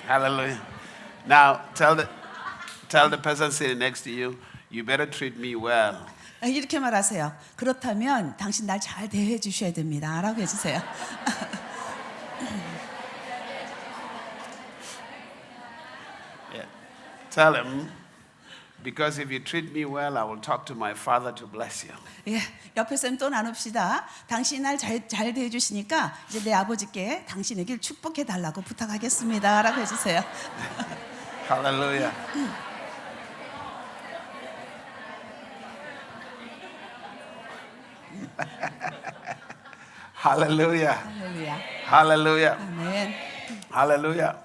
Hallelujah. Now tell the person sitting next to you, you better treat me well. 이렇게 말하세요. 그렇다면 당신 날 잘 대해 주셔야 됩니다. 라고 해주세요. Yeah. Tell him, because if you treat me well, I will talk to my father to bless you. 예, 옆에서 또 나눕시다. 당신이 날 잘 대해 주시니까 이제 내 아버지께 당신에게 축복해 달라고 부탁하겠습니다. 라고 해주세요. Hallelujah. Hallelujah. 할렐루야. Hallelujah. 아멘. Hallelujah.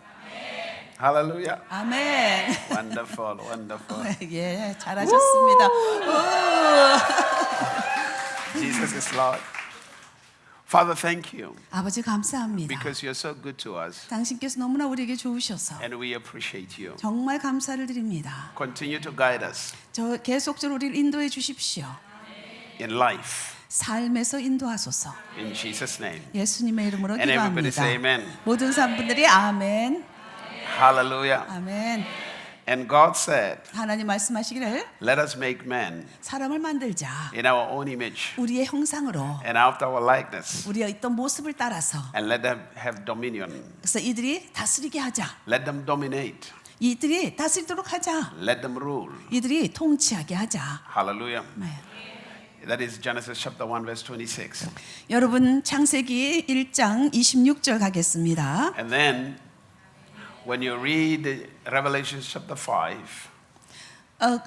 Hallelujah. 아멘. Wonderful, wonderful. 예, 잘하셨습니다. Jesus is Lord. Father, thank you 아버지 감사합니다. because you're so good to us 당신께서 너무나 우리에게 좋으셔서 and we appreciate you. 정말 감사를 드립니다. Continue to guide us 저 계속적으로 우리를 인도해 주십시오. in life. 삶에서 인도하소서. In Jesus' name. 예수님의 이름으로 And everybody 기도합니다. say amen. 모든 사람들이 아멘. Hallelujah. 아멘. And God said, 하나님 말씀하시기를 let us make man 사람을 만들자. in our own image 우리의 형상으로 and after our likeness, 우리의 있던 모습을 따라서 and let them have dominion. 그래서 이들이 다스리게 하자. Let them dominate. 이들이 다스리도록 하자. Let them rule. 이들이 통치하게 하자. Hallelujah. 네. That is Genesis chapter 1 verse 26. 여러분 창세기 1장 26절 가겠습니다. And then when you read Revelation chapter 5,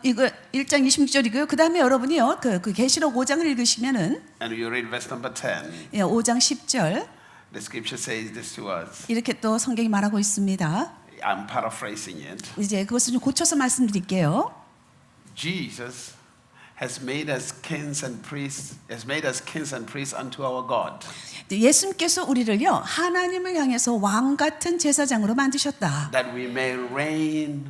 이거 1장 26절이고요. 그다음에 여러분이요. 그 계시록 5장을 읽으시면은 and you read verse number 10, 5장 10절 the scripture says this to us. 이렇게 또 성경이 말하고 있습니다. I'm paraphrasing it. 이제 그것을 좀 고쳐서 말씀드릴게요. Jesus has made us kings and priests, has made us kings and priests unto our God. 예수님께서 우리를요 하나님을 향해서 왕 같은 제사장으로 만드셨다. That we may reign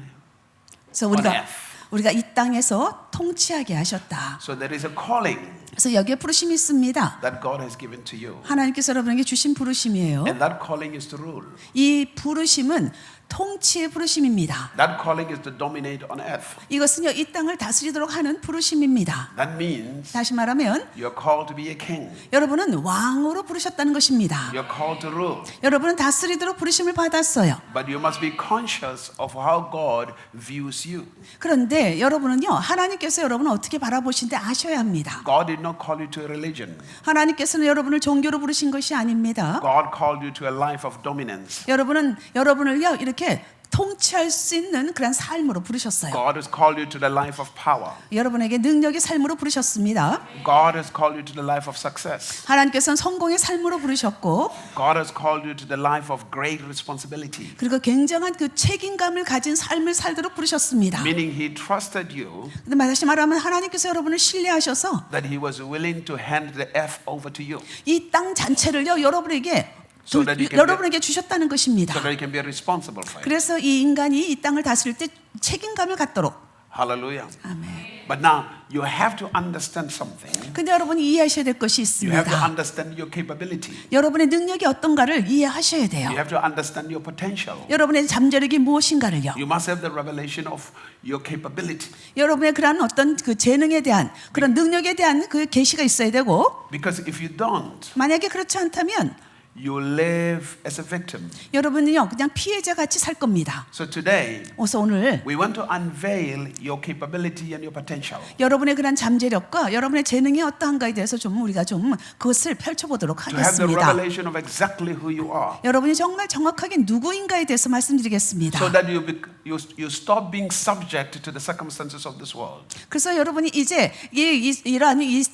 그래서 on 우리가 earth. 우리가 이 땅에서 통치하게 하셨다. So there is a calling 그래서 여기에 부르심이 있습니다. that God has given to you. 하나님께서 여러분에게 주신 부르심이에요. And that calling is to rule. 이 부르심은 통치의 부르심입니다. That calling is to dominate on earth. 이것은요 이 땅을 다스리도록 하는 부르심입니다. That means 다시 말하면 you're called to be a king. 여러분은 왕으로 부르셨다는 것입니다. You're called to rule. 여러분은 다스리도록 부르심을 받았어요. But you must be conscious of how God views you. 그런데 여러분은요 하나님께서 여러분을 어떻게 바라보신데 아셔야 합니다. God did not call you to a religion. 하나님께서는 여러분을 종교로 부르신 것이 아닙니다. God called you to a life of dominance. 여러분은 여러분을요 이렇게 통치할 수 있는 그런 삶으로 부르셨어요. God has called you to the life of power. 여러분에게 능력의 삶으로 부르셨습니다. God has called you to the life of success. 하나님께서는 성공의 삶으로 부르셨고 God has called you to the life of great responsibility. 그리고 굉장한 그 책임감을 가진 삶을 살도록 부르셨습니다. Meaning He trusted you 근데 다시 말하면 하나님께서 여러분을 신뢰하셔서 that He was willing to hand the earth over to you 이 땅 전체를요 여러분에게 So that you can 여러분에게 주셨다는 것입니다. so that you can be responsible for it. 그래서 이 인간이 이 땅을 다스릴 때 책임감을 갖도록. Hallelujah. 아멘. But now you have to understand something. 근데 여러분이 이해하셔야 될 것이 You have to 있습니다. understand your capability. 여러분의 능력이 어떤가를 이해하셔야 돼요. You have to understand your potential. 여러분의 잠재력이 무엇인가를요. You must have the revelation of your capability. 여러분의 그런 어떤 그 재능에 대한 그런 능력에 대한 그 계시가 있어야 되고 Because if you don't, 만약에 그렇지 않다면 you live as a victim. 여러분은요 그냥 피해자 같이 살 겁니다. So today, 그래서 오늘 we want to unveil your capability and your potential. 여러분의 그런 잠재력과 여러분의 재능이 어떠한가에 대해서 좀 우리가 좀 그것을 펼쳐보도록 To have the 하겠습니다. revelation of exactly who you are. 여러분이 정말 정확하게 누구인가에 대해서 말씀드리겠습니다. So that you stop being subject to the circumstances of this world. 그래서 여러분이 이제 이러한 이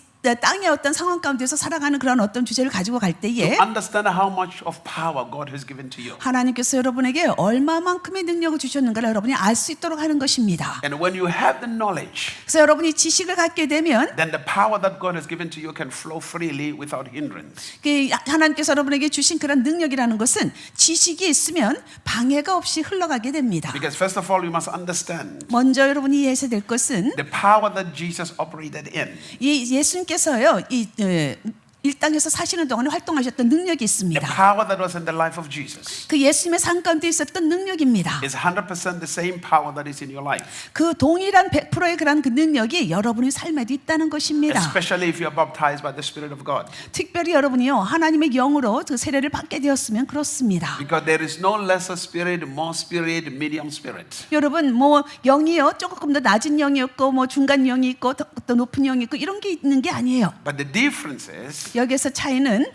땅의 어떤 상황 가운데서 살아가는 그런 어떤 주제를 가지고 갈 때에 Understand how much of power God has given to you. 하나님께서 여러분에게 얼마만큼의 능력을 주셨는가를 여러분이 알 수 있도록 하는 것입니다. And when you have the knowledge, 그래서 여러분이 지식을 갖게 되면 then the power that God has given to you can flow freely without hindrance. 그 하나님께서 여러분에게 주신 그런 능력이라는 것은 지식이 있으면 방해가 없이 흘러가게 됩니다. Because first of all, you must understand 먼저 여러분이 이해하셔야 될 것은 the power that Jesus operated in. 이 예수님께서요 이 땅에서 사시는 동안에 활동하셨던 능력이 The 있습니다. power that was in the life of Jesus 그 예수님의 삶 가운데 있었던 능력입니다. is 100% the same power that is in your life. 그 동일한 100%의 그런 그 능력이 여러분의 삶에도 있다는 것입니다. Especially if you are baptized by the Spirit of God. 특별히 여러분이요 하나님의 영으로 그 세례를 받게 되었으면 그렇습니다. Because there is no lesser spirit, more spirit, medium spirit. 여러분 뭐 영이요 조금 더 낮은 영이 있고 뭐 중간 영이 있고 더 높은 영이 있고 이런 게 있는 게 아니에요. But the difference is 여기서 차이는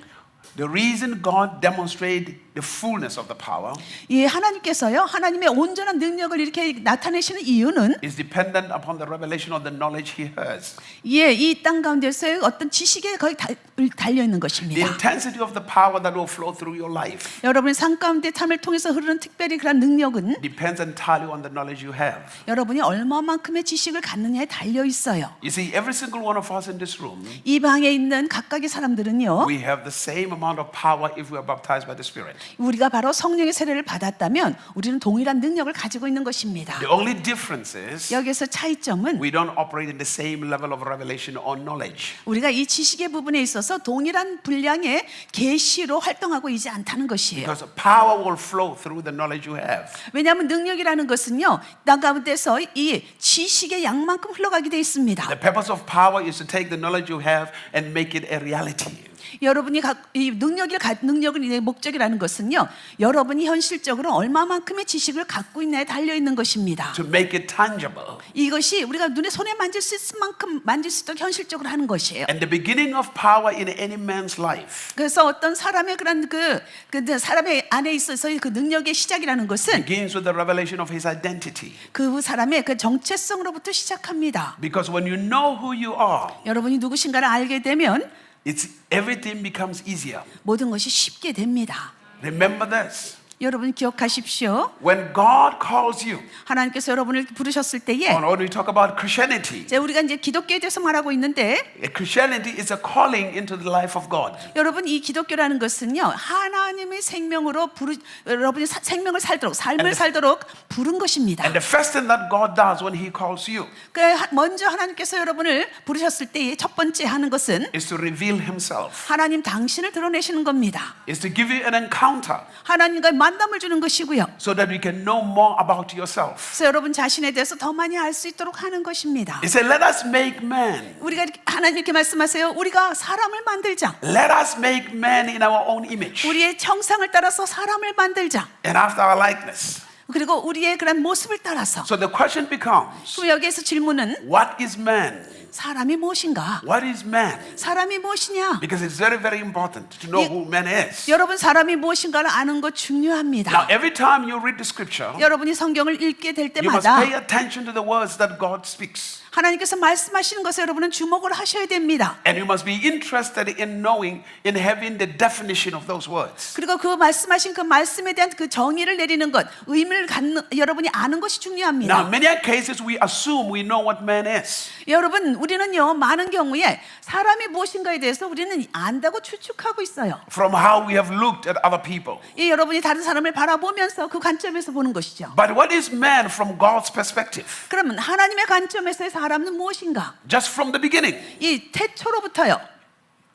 the reason God demonstrated the fullness of the power 이 하나님께서요 하나님의 온전한 능력을 이렇게 나타내시는 이유는 is dependent upon the revelation of the knowledge He has. 예, 이 땅 가운데서의 어떤 지식에 거의 달려 있는 The 것입니다. intensity of the power that will flow through your life 여러분의 삶 가운데 삶을 통해서 흐르는 특별히 그런 능력은 depends entirely on the knowledge you have. 여러분이 얼마만큼의 지식을 갖느냐에 달려 있어요. You see, every single one of us in this room, 이 방에 있는 각각의 사람들은요 we have the same amount of power if we are baptized by the Spirit. 우리가 바로 성령의 세례를 받았다면 우리는 동일한 능력을 가지고 있는 것입니다. The only difference is 여기서 차이점은 we don't operate in the same level of revelation or knowledge. 우리가 이 지식의 부분에 있어서 동일한 분량의 계시로 활동하고 있지 않다는 것이에요. Because power will flow through the knowledge you have. 왜냐하면 능력이라는 것은요 땅 가운데서 이 지식의 양만큼 흘러가게 돼 있습니다. The purpose of power is to take the knowledge you have and make it a reality. 여러분이 이 능력의 목적이라는 것은요 여러분이 현실적으로 얼마만큼의 지식을 갖고 있냐에 달려 있는 것입니다. To make it tangible. 이것이 우리가 손에 만질 수 있을 만큼 만질 수 있도록 현실적으로 하는 것이에요. And the beginning of power in any man's life 그래서 어떤 사람의 그런 그 사람의 안에 있어서의 그 능력의 시작이라는 것은 begins with the revelation of his identity. 그 사람의 그 정체성으로부터 시작합니다. Because when you know who you are, 여러분이 누구신가를 알게 되면 everything becomes easier. 모든 것이 쉽게 됩니다. Remember this. 여러분 기억하십시오. When God calls you, 하나님께서 여러분을 부르셨을 때에 when we talk about Christianity, 우리가 이제 기독교에 대해서 말하고 있는데 Christianity is a calling into the life of God. 여러분 이 기독교라는 것은요 하나님의 생명으로 여러분이 생명을 살도록 삶을 살도록 부른 것입니다. And the first thing that God does when He calls you 먼저 하나님께서 여러분을 부르셨을 때에 첫 번째 하는 것은 is to reveal Himself, 하나님 당신을 드러내시는 겁니다. is to give you an encounter 하나님과의 만남을 주는 것이고요. so that you can know more about yourself. 그래서 여러분 자신에 대해서 더 많이 알 수 있도록 하는 것입니다. He said, let us make man. 우리가 하나님 이렇게 말씀하세요. 우리가 사람을 만들자. Let us make man in our own image 우리의 형상을 따라서 사람을 만들자. and after our likeness. 그리고 우리의 그런 모습을 따라서. So the question becomes, 그럼 여기에서 질문은 what is man? 사람이 무엇인가? What is man? 사람이 무엇이냐? Because it's very, very important to know who man is. 여러분 사람이 무엇인가를 아는 것 중요합니다. Now, every time you read the scripture, 여러분이 성경을 읽게 될 you must 때마다 pay attention to the words that God speaks. 하나님께서 말씀하시는 것에 여러분은 주목을 하셔야 됩니다. And you must be interested in knowing, in having the definition of those words. 그리고 그 말씀하신 그 말씀에 대한 그 정의를 내리는 것, 의미를 갖는 여러분이 아는 것이 중요합니다. Now, in many cases, we assume we know what man is. 여러분, 우리는요 많은 경우에 사람이 무엇인가에 대해서 우리는 안다고 추측하고 있어요. From how we have looked at other people. 이 여러분이 다른 사람을 바라보면서 그 관점에서 보는 것이죠. But what is man from God's perspective? 그러면 하나님의 관점에서의 사람은 무엇인가? Just from the beginning, 이 태초로부터요.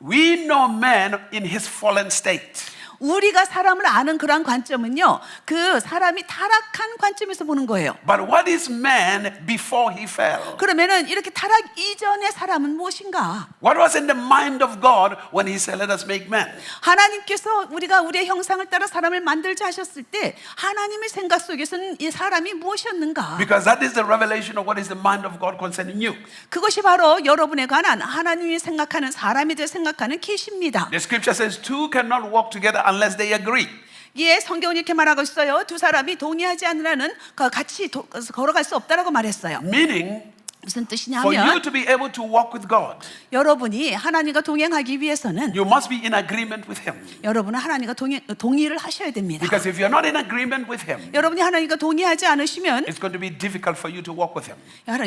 we know man in his fallen state. 우리가 사람을 아는 그러한 관점은요, 그 사람이 타락한 관점에서 보는 거예요. But what is man before he fell? 그러면은 이렇게 타락 이전의 사람은 무엇인가? What was in the mind of God when He said, "Let us make man"? 하나님께서 우리가 우리의 형상을 따라 사람을 만들자 하셨을 때 하나님의 생각 속에서는 이 사람이 무엇이었는가? Because that is the revelation of what is the mind of God concerning you. 그것이 바로 여러분에 관한 하나님이 생각하는 사람에 대해 생각하는 계시입니다. The scripture says, two cannot walk together unless they agree. 예, 성경은 이렇게 말하고 있어요. 두 사람이 동의하지 않으라는 같이 걸어갈 수 없다라고 말했어요. Meaning, 무슨 뜻이냐 for you 하면 to be able to walk with God, 여러분이 하나님과 동행하기 위해서는 you must be in agreement with Him. 여러분은 하나님과 동의를 하셔야 됩니다. Because if you're not in agreement with Him, 여러분이 하나님과 동의하지 않으시면 it's going to be difficult for you to walk with Him.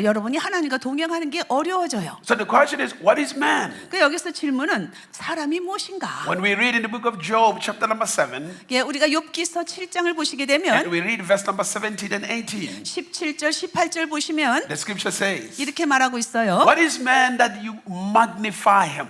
여러분이 하나님과 동행하는 게 어려워져요. So the question is, what is man? 그 여기서 질문은 사람이 무엇인가? When we read in the book of Job, chapter number 7, 예, 우리가 욥기서 7장을 보시게 and 되면 we read verse number 17 and 18, 17절, 18절 보시면 the scripture says, 이렇게 말하고 있어요. what is man that you magnify him?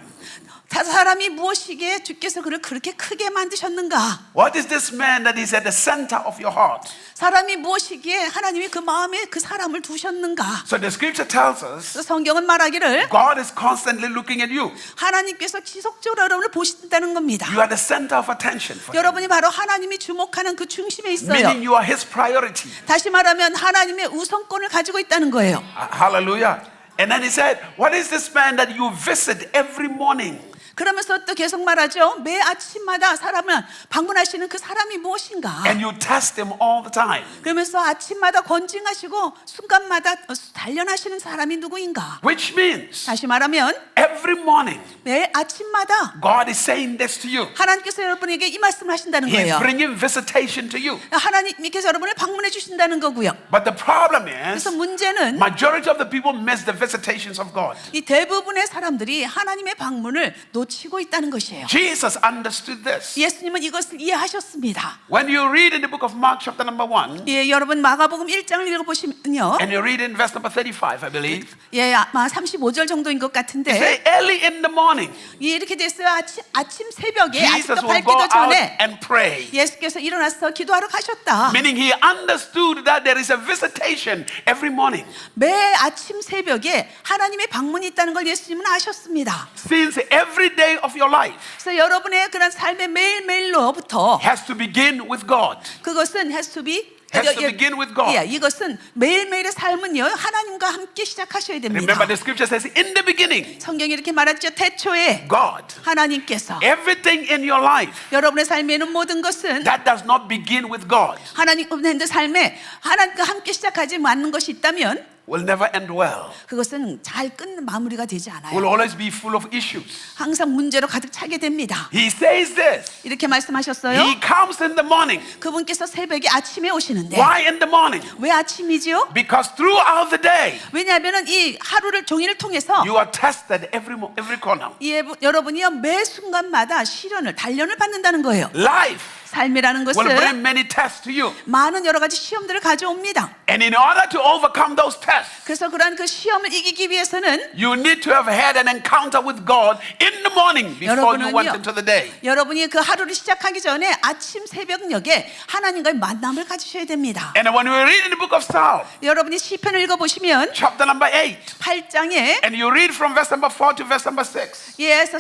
사람이 무엇이기에 주께서 그를 그렇게 크게 만드셨는가? What is this man that is at the center of your heart? 사람이 무엇이기에 하나님이 그 마음에 그 사람을 두셨는가? So the scripture tells us 그래서 성경은 말하기를 God is constantly looking at you. 하나님께서 지속적으로 여러분을 보신다는 겁니다. You are the center of attention for him. 여러분이 바로 하나님이 주목하는 그 중심에 있어요. Meaning you are his priority. 다시 말하면 하나님의 우선권을 가지고 있다는 거예요. Hallelujah. And then he said, what is this man that you visit every morning? 그러면서 또 계속 말하죠. 매 아침마다 사람을 방문하시는 그 사람이 무엇인가? And you test him all the time. 그러면서 아침마다 권징하시고 순간마다 단련하시는 사람이 누구인가? Which means 다시 말하면 every morning 매 아침마다 God is saying this to you. 하나님께서 여러분에게 이 말씀을 하신다는 He is 거예요. bringing visitation to you. 하나님께서 여러분을 방문해 주신다는 거고요. But the problem 그래서 is 문제는 majority of the people miss the visitations of God. 이 대부분의 사람들이 하나님의 방문을 놓치고 있다는 것이에요. Jesus understood this. 예수님은 이것을 이해하셨습니다. When you read in the book of Mark chapter number 1 예, 여러분 마가복음 1장을 읽어보시면요. and you read in verse number 35, I believe. 예, 아마 35절 정도인 것 It 같은데 say early in the morning 예, 이렇게 됐어요. 아침 새벽에 Jesus 아직도 will go 밝기도 out 전에 and pray. 예수께서 일어나서 기도하러 가셨다. Meaning he understood that there is a visitation every morning. 매 아침 새벽에 하나님의 방문이 있다는 걸 예수님은 아셨습니다. Since every day of your life 그래서 여러분의 그런 삶의 매일매일로부터 has to begin with God. 그것은 has to begin with God. 예, 이것은 매일매일의 삶은요 하나님과 함께 시작하셔야 됩니다. Remember the scripture says in the beginning 성경이 이렇게 말했죠. 태초에 God. 하나님께서 Everything in your life 여러분의 삶에 있는 모든 것은 that does not begin with God 하나님의 삶에 하나님과 함께 시작하지 않는 것이 있다면 will never end well. 그것은 잘 끝는 마무리가 되지 Will 않아요. always be full of issues. 항상 문제로 가득 차게 됩니다. He says this. 이렇게 말씀하셨어요. He comes in the morning. 그분께서 새벽에 아침에 오시는데 Why in the morning? 왜 아침이죠? Because throughout the day 왜냐하면 이 하루를 종일을 통해서 you are tested every corner. 여러분이요 매 순간마다 시련을 단련을 받는다는 거예요. Life 삶이라는 will bring 것은 many tests to you. 많은 여러 가지 시험들을 가져옵니다. And in order to overcome those tests, 그래서 그러한 그 시험을 이기기 위해서는 you need to have had an encounter with God in the morning before you went 여러분은요, into the day. 여러분이 그 하루를 시작하기 전에 아침 새벽녘에 하나님과의 만남을 가지셔야 됩니다. And when we read in the book of Psalm, 여러분이 시편을 읽어보시면 chapter number 8, 8장에 and you read from verse number 4 to verse number 6. 예에서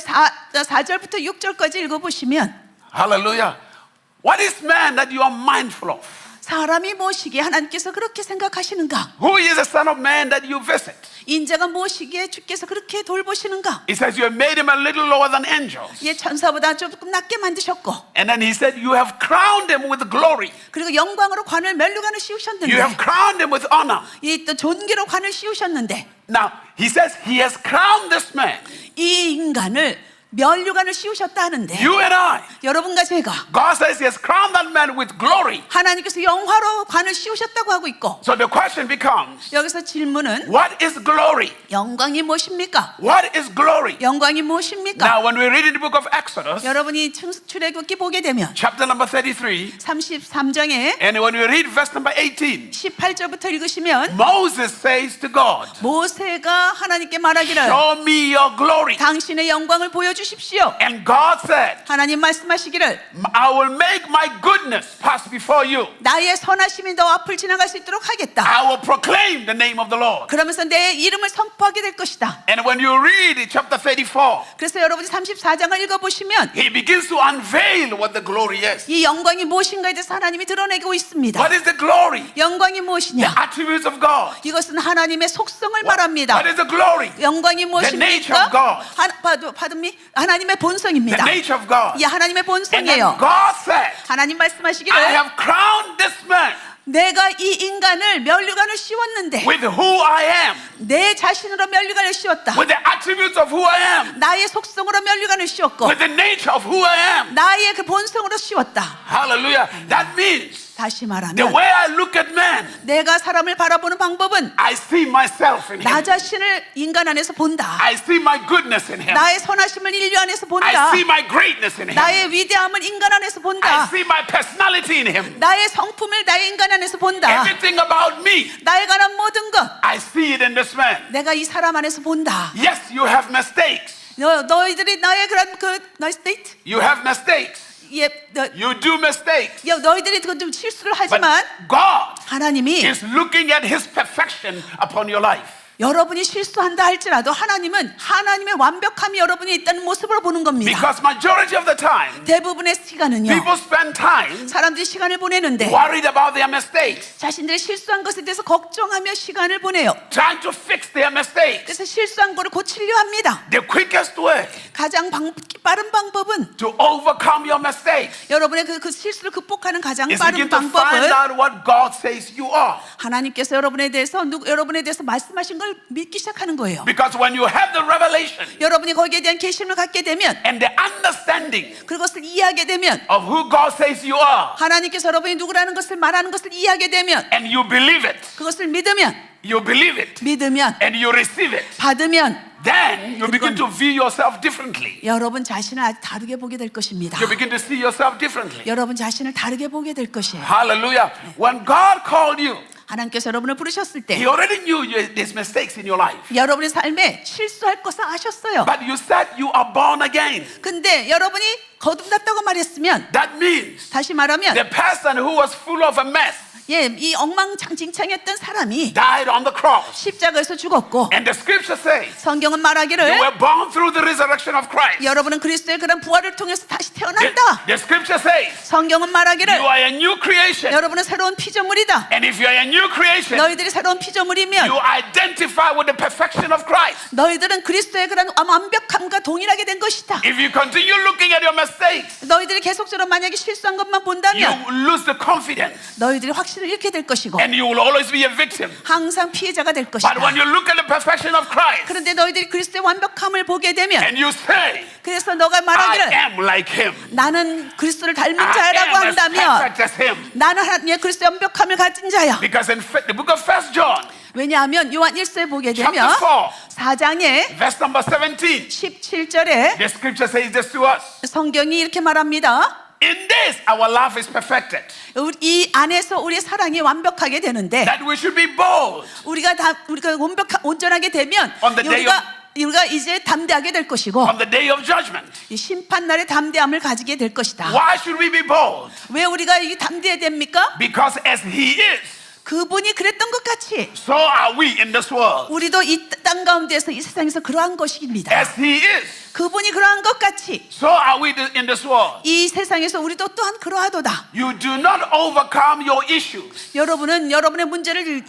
4절부터 6절까지 읽어보시면 Hallelujah. What is man that you are mindful of? 사람이 무엇이기에 하나님께서 그렇게 생각하시는가? Who is the son of man that you visit? 인자가 무엇이기에 주께서 그렇게 돌보시는가? He says you have made him a little lower than angels. 예, 천사보다 조금 낮게 만드셨고 And then he said you have crowned him with glory. 그리고 영광으로 관을 면류관을 You 씌우셨는데 have crowned him with honor. 이 또 존귀로 관을 씌우셨는데 Now, he says he has crowned this man. 이 인간을 면류관을 씌우셨다 하는데 You and I. 여러분과 제가 God says he has crowned that man with glory. 하나님께서 영화로 관을 씌우셨다고 하고 있고 So the question becomes, 여기서 질문은 what is glory? 영광이 무엇입니까? What is glory? 영광이 무엇입니까? Now, when we read in the book of Exodus, 여러분이 출애굽기 보게 되면 chapter number 33, 33장에 and when we read verse number 18, 18절부터 읽으시면 Moses says to God, 모세가 하나님께 말하기를 show me your glory. 당신의 영광을 보여주십시오. And God said, 하나님 말씀하시기를 I will make my goodness pass before you. 나의 선하심이 너 앞을 지나갈 수 있도록 하겠다. I will proclaim the name of the Lord. 그러면서 내 이름을 선포하게 될 것이다. And when you read in chapter 34, 그래서 여러분이 34장을 읽어보시면 he begins to unveil what the glory is. 이 영광이 무엇인가에 대해서 하나님이 드러내고 있습니다. What is the glory? 영광이 The 무엇이냐? attributes of God. 이것은 하나님의 속성을 말합니다. What is the glory? 영광이 nature of God. 무엇입니까? 하나님의 본성입니다. The nature of God. 이 하나님의 And then 본성이에요. God said, 하나님 I 말씀하시기를 have crowned this man 내가 이 인간을 면류관을 씌웠는데 with who I am, 내 자신으로 면류관을 씌웠다. with the attributes of who I am, 나의 속성으로 면류관을 씌웠고 with the nature of who I am. 나의 그 본성으로 씌웠다. Hallelujah. That means 다시 the 말하면 way I look at man, 내가 사람을 바라보는 방법은 I see myself in 나 him. 자신을 인간 안에서 본다. I see my goodness in him. 나의 선하심을 인류 안에서 I 본다. see my greatness in him. 나의 위대함을 인간 안에서 I 본다. see my personality in him. 나의 성품을 나의 인간 안에서 본다. Everything about me, 나에 관한 모든 것 I see it in this man. 내가 이 사람 안에서 본다. Yes, you have mistakes. 너희들이 나의 그런 너희 state, You have mistakes. 예, You do mistakes. 너희들이 그건 좀 실수를 But 하지만 God 하나님이 is looking at His perfection upon your life. 여러분이 실수한다 할지라도 하나님은 하나님의 완벽함이 여러분이 있다는 모습으로 보는 겁니다. Because majority of the time, 대부분의 시간은요, people spend time 사람들이 시간을 보내는데 worried about their mistakes, 자신들이 실수한 것에 대해서 걱정하며 시간을 보내요. trying to fix their mistakes. 그래서 실수한 거를 고치려 합니다. The quickest way 가장 빠른 방법은 to overcome your mistakes 여러분의 그 실수를 극복하는 가장 is 빠른 begin to find 방법은 out what God says you are. 하나님께서 여러분에 대해서 말씀하신 걸 믿기 시작하는 거예요. Because when you have the revelation 여러분이 거기에 대한 계시를 갖게 되면 and the understanding 그것을 이해하게 되면 of who God says you are, 하나님께서 여러분이 누구라는 것을 말하는 것을 이해하게 되면 and you believe it, 그것을 믿으면 and you receive it, 받으면 then you begin to view yourself differently. 여러분 자신을 아주 다르게 보게 될 것입니다. You begin to see yourself differently. 여러분 자신을 다르게 보게 될 것이에요. Hallelujah. When God called you, 하나님께서 여러분을 부르셨을 때 He already knew these mistakes in your life. 여러분의 삶에 실수할 것을 아셨어요. But you said you are born again. 근데 여러분이 거듭났다고 말했으면 That means 다시 말하면 the person who was full of a mess 이 엉망진창이었던 사람이 died on the cross. 십자가에서 죽었고 And the scripture says 성경은 you 말하기를 were born through the resurrection of Christ. 여러분은 그리스도의 그런 부활을 통해서 다시 태어난다. The scripture says 성경은 말하기를 you are a new creation. 여러분은 새로운 피조물이다. And if you are a new creation, 너희들이 새로운 피조물이면 you identify with the perfection of Christ. 너희들은 그리스도의 그런 완벽함과 동일하게 된 것이다. If you continue looking at your mistakes, 너희들이 계속적으로 만약에 실수한 것만 you 본다면 lose the confidence 너희들이 확신을 잃게 될 것이고 and you will always be a victim. 항상 피해자가 될 But 것이다. when you look at the perfection of Christ 그런데 너희들이 그리스도의 완벽함을 보게 되면 and you say, 그래서 너가 I 말하기를 am like Him, 나는 그리스도를 닮은 I 자라고 am as 한다면 perfect as Him. 나는 하나님의 그리스도의 완벽함을 가진 자야. Because in the book of 1 John, 왜냐하면 요한 1서에 보게 되면 chapter 4, 4장에 verse number 17, 17절에 the scripture says this to us. 성경이 이렇게 말합니다. In this our love is perfected, 이 안에서 우리의 사랑이 완벽하게 되는데 that we should be bold 우리가 온전하게 되면 On the day 우리가 이제 담대하게 될 것이고 on the day of judgment. 이 심판날의 담대함을 가지게 될 것이다. Why should we be bold? 왜 우리가 이 담대해야 됩니까? Because as He is, 그분이 그랬던 것 같이 so are we in this world. 우리도 이 땅 가운데서 이 세상에서 그러한 것입니다. As He is, 그분이 그러한 것 같이 so are we in this world. 이 세상에서 우리도 또한 그러하도다. You do not overcome your issues 여러분은 여러분의 문제를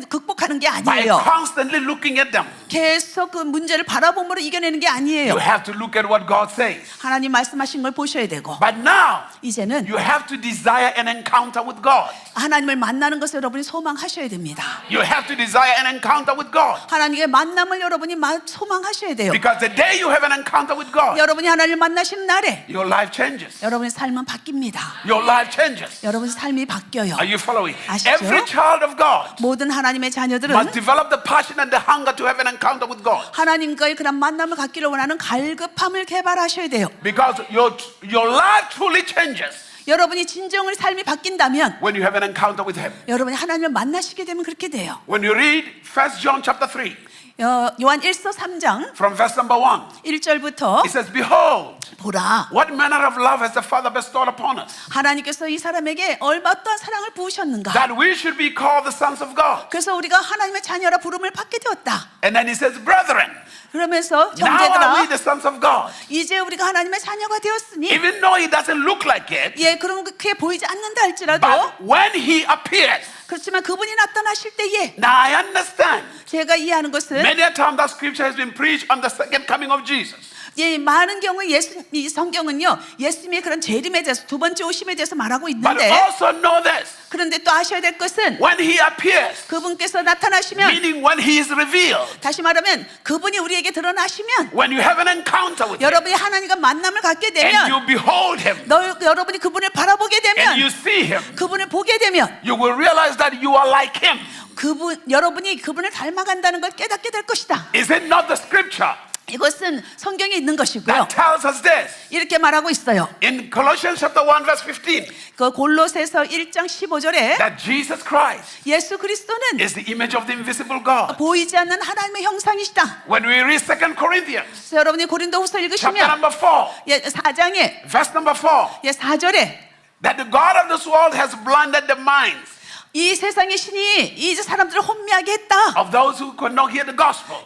극복하는 게 by 아니에요. constantly looking at them. 계속 그 문제를 바라봄으로 이겨내는 게 아니에요. You have to look at what God says. 하나님 말씀하신 걸 보셔야 되고 But now, 이제는 you have to desire an encounter with God. 하나님을 만나는 것을 여러분이 소망하셔야 됩니다. You have to desire an encounter with God. 하나님의 만남을 여러분이 소망하셔야 돼요. Because the day you have an encounter with God, 여러분이 하나님을 만나시는 날에 your life changes. 여러분의 삶은 바뀝니다. Your life changes. 여러분의 삶이 바뀌어요. Are you following? 아시죠? Every child of God 모든 하나님의 자녀들은 must develop the passion and the hunger to have an encounter with God. 하나님과의 그런 만남을 갖기를 원하는 갈급함을 개발하셔야 돼요. Because your life truly changes 여러분이 진정을 삶이 바뀐다면 when you have an encounter with Him. 여러분이 하나님을 만나시게 되면 그렇게 돼요. When you read 1 John chapter 3, 요한 1서 3장 from verse number 1, 1절부터 it says, Behold, 보라 what manner of love has the Father bestowed upon us, 하나님께서 이 사람에게 어떠한 사랑을 부으셨는가. that we should be called the sons of God. 그래서 우리가 하나님의 자녀라 부름을 받게 되었다. And then He says, Brethren, 그러면서 now are we 형제들아 the sons of God. 이제 우리가 하나님의 자녀가 되었으니 Even though He doesn't look like it, 그렇게 보이지 않는다 할지라도 but when He appears, 그렇지만 그분이 나타나실 때에 now I understand. 제가 이해하는 것은 Many a time that scripture has been preached on the second coming of Jesus. 많은 경우에 이 성경은요 예수님의 그런 재림에 대해서 두 번째 오심에 대해서 말하고 But 있는데 also know this, 그런데 또 아셔야 될 것은 when He appears, 그분께서 나타나시면 meaning when He is revealed, 다시 말하면 그분이 우리에게 드러나시면 when you have an encounter with Him, 여러분이 하나님과 만남을 갖게 and 되면 you behold Him, 여러분이 그분을 바라보게 and you 되면 see Him, 그분을 보게 되면 you will realize that you are like Him. 여러분이 그분을 닮아간다는 걸 깨닫게 될 것이다. Is it not the scripture 이것은 성경에 있는 것이고요. that tells us this. 이렇게 말하고 있어요. In Colossians chapter 1 verse 15, 그 골로새서 1장 15절에 that Jesus Christ 예수 그리스도는 is the image of the invisible God. 보이지 않는 하나님의 형상이시다. When we read 2 Corinthians 그래서 여러분이 고린도후서 chapter 읽으시면 number 4, 4장에 verse number 4, 4절에 that the God of this world has blinded the minds 이 세상의 신이 이 사람들을 혼미하게 했다. of those who could not hear the gospel.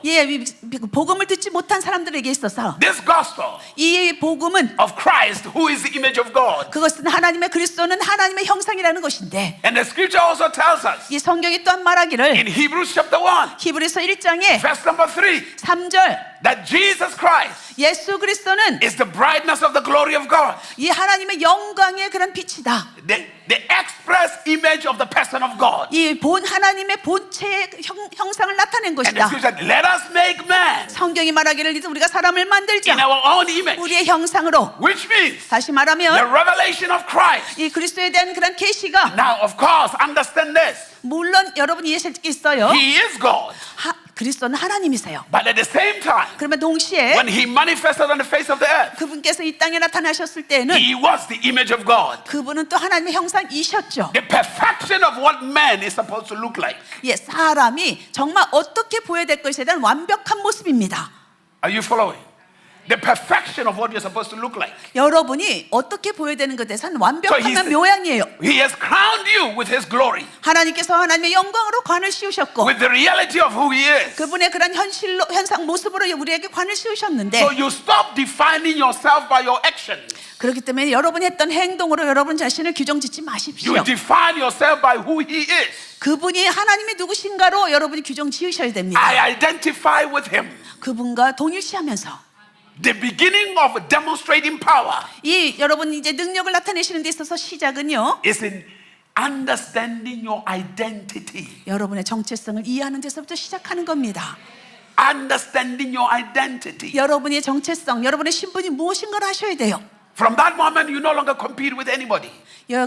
복음을 듣지 못한 사람들에게 있어서 This gospel 이 복음은 of Christ, who is the image of God. 그것은 하나님의 그리스도는 하나님의 형상이라는 것인데 And the scripture also tells us 이 성경이 또한 말하기를 in Hebrews chapter 1, 히브리서 1장에 verse number 3, 3절 that Jesus Christ 예수 그리스도는 is the brightness of the glory of God. 이 하나님의 영광의 그런 빛이다. The express image of the person of God. 이 하나님의 본체의 형상을 나타낸 And the 것이다. scripture said, let us make man 성경이 말하기를 우리가 사람을 만들자. in our own image. 우리의 형상으로. Which means 다시 the 말하면 revelation of Christ. 이 그리스도에 대한 그런 계시가 Now, of course, understand this. 물론 여러분이 이해하실 수 있어요. He is God. 그리스도는 하나님이세요. But at the same time, 그러면 동시에 when he manifested on the face of the earth, 그분께서 이 땅에 나타나셨을 때에는 he was the image of God. 그분은 또 하나님의 형상이셨죠. The perfection of what man is supposed to look like. 사람이 정말 어떻게 보여야 될 것에 대한 완벽한 모습입니다. Are you following? The perfection of what you're supposed to look like. 여러분이 어떻게 보여야 되는 것에 대해서는 So 완벽한 모양이에요. he has crowned you with his glory, 하나님께서 하나님의 영광으로 관을 씌우셨고 with the reality of who he is. 그분의 그런 현상 모습으로 우리에게 관을 씌우셨는데 So you stop defining yourself by your actions. 그렇기 때문에 여러분이 했던 행동으로 여러분 자신을 규정짓지 마십시오. You define yourself by who he is. 그분이 하나님이 누구신가로 여러분이 규정 지으셔야 됩니다. I identify with him. 그분과 동일시하면서 The beginning of demonstrating power 이 여러분 이제 능력을 나타내시는 데 있어서 시작은요. is in understanding your identity. 여러분의 정체성을 이해하는 데서부터 시작하는 겁니다. Understanding your identity. 여러분의 정체성, 여러분의 신분이 무엇인가를 아셔야 돼요. From that moment, you no longer compete with anybody.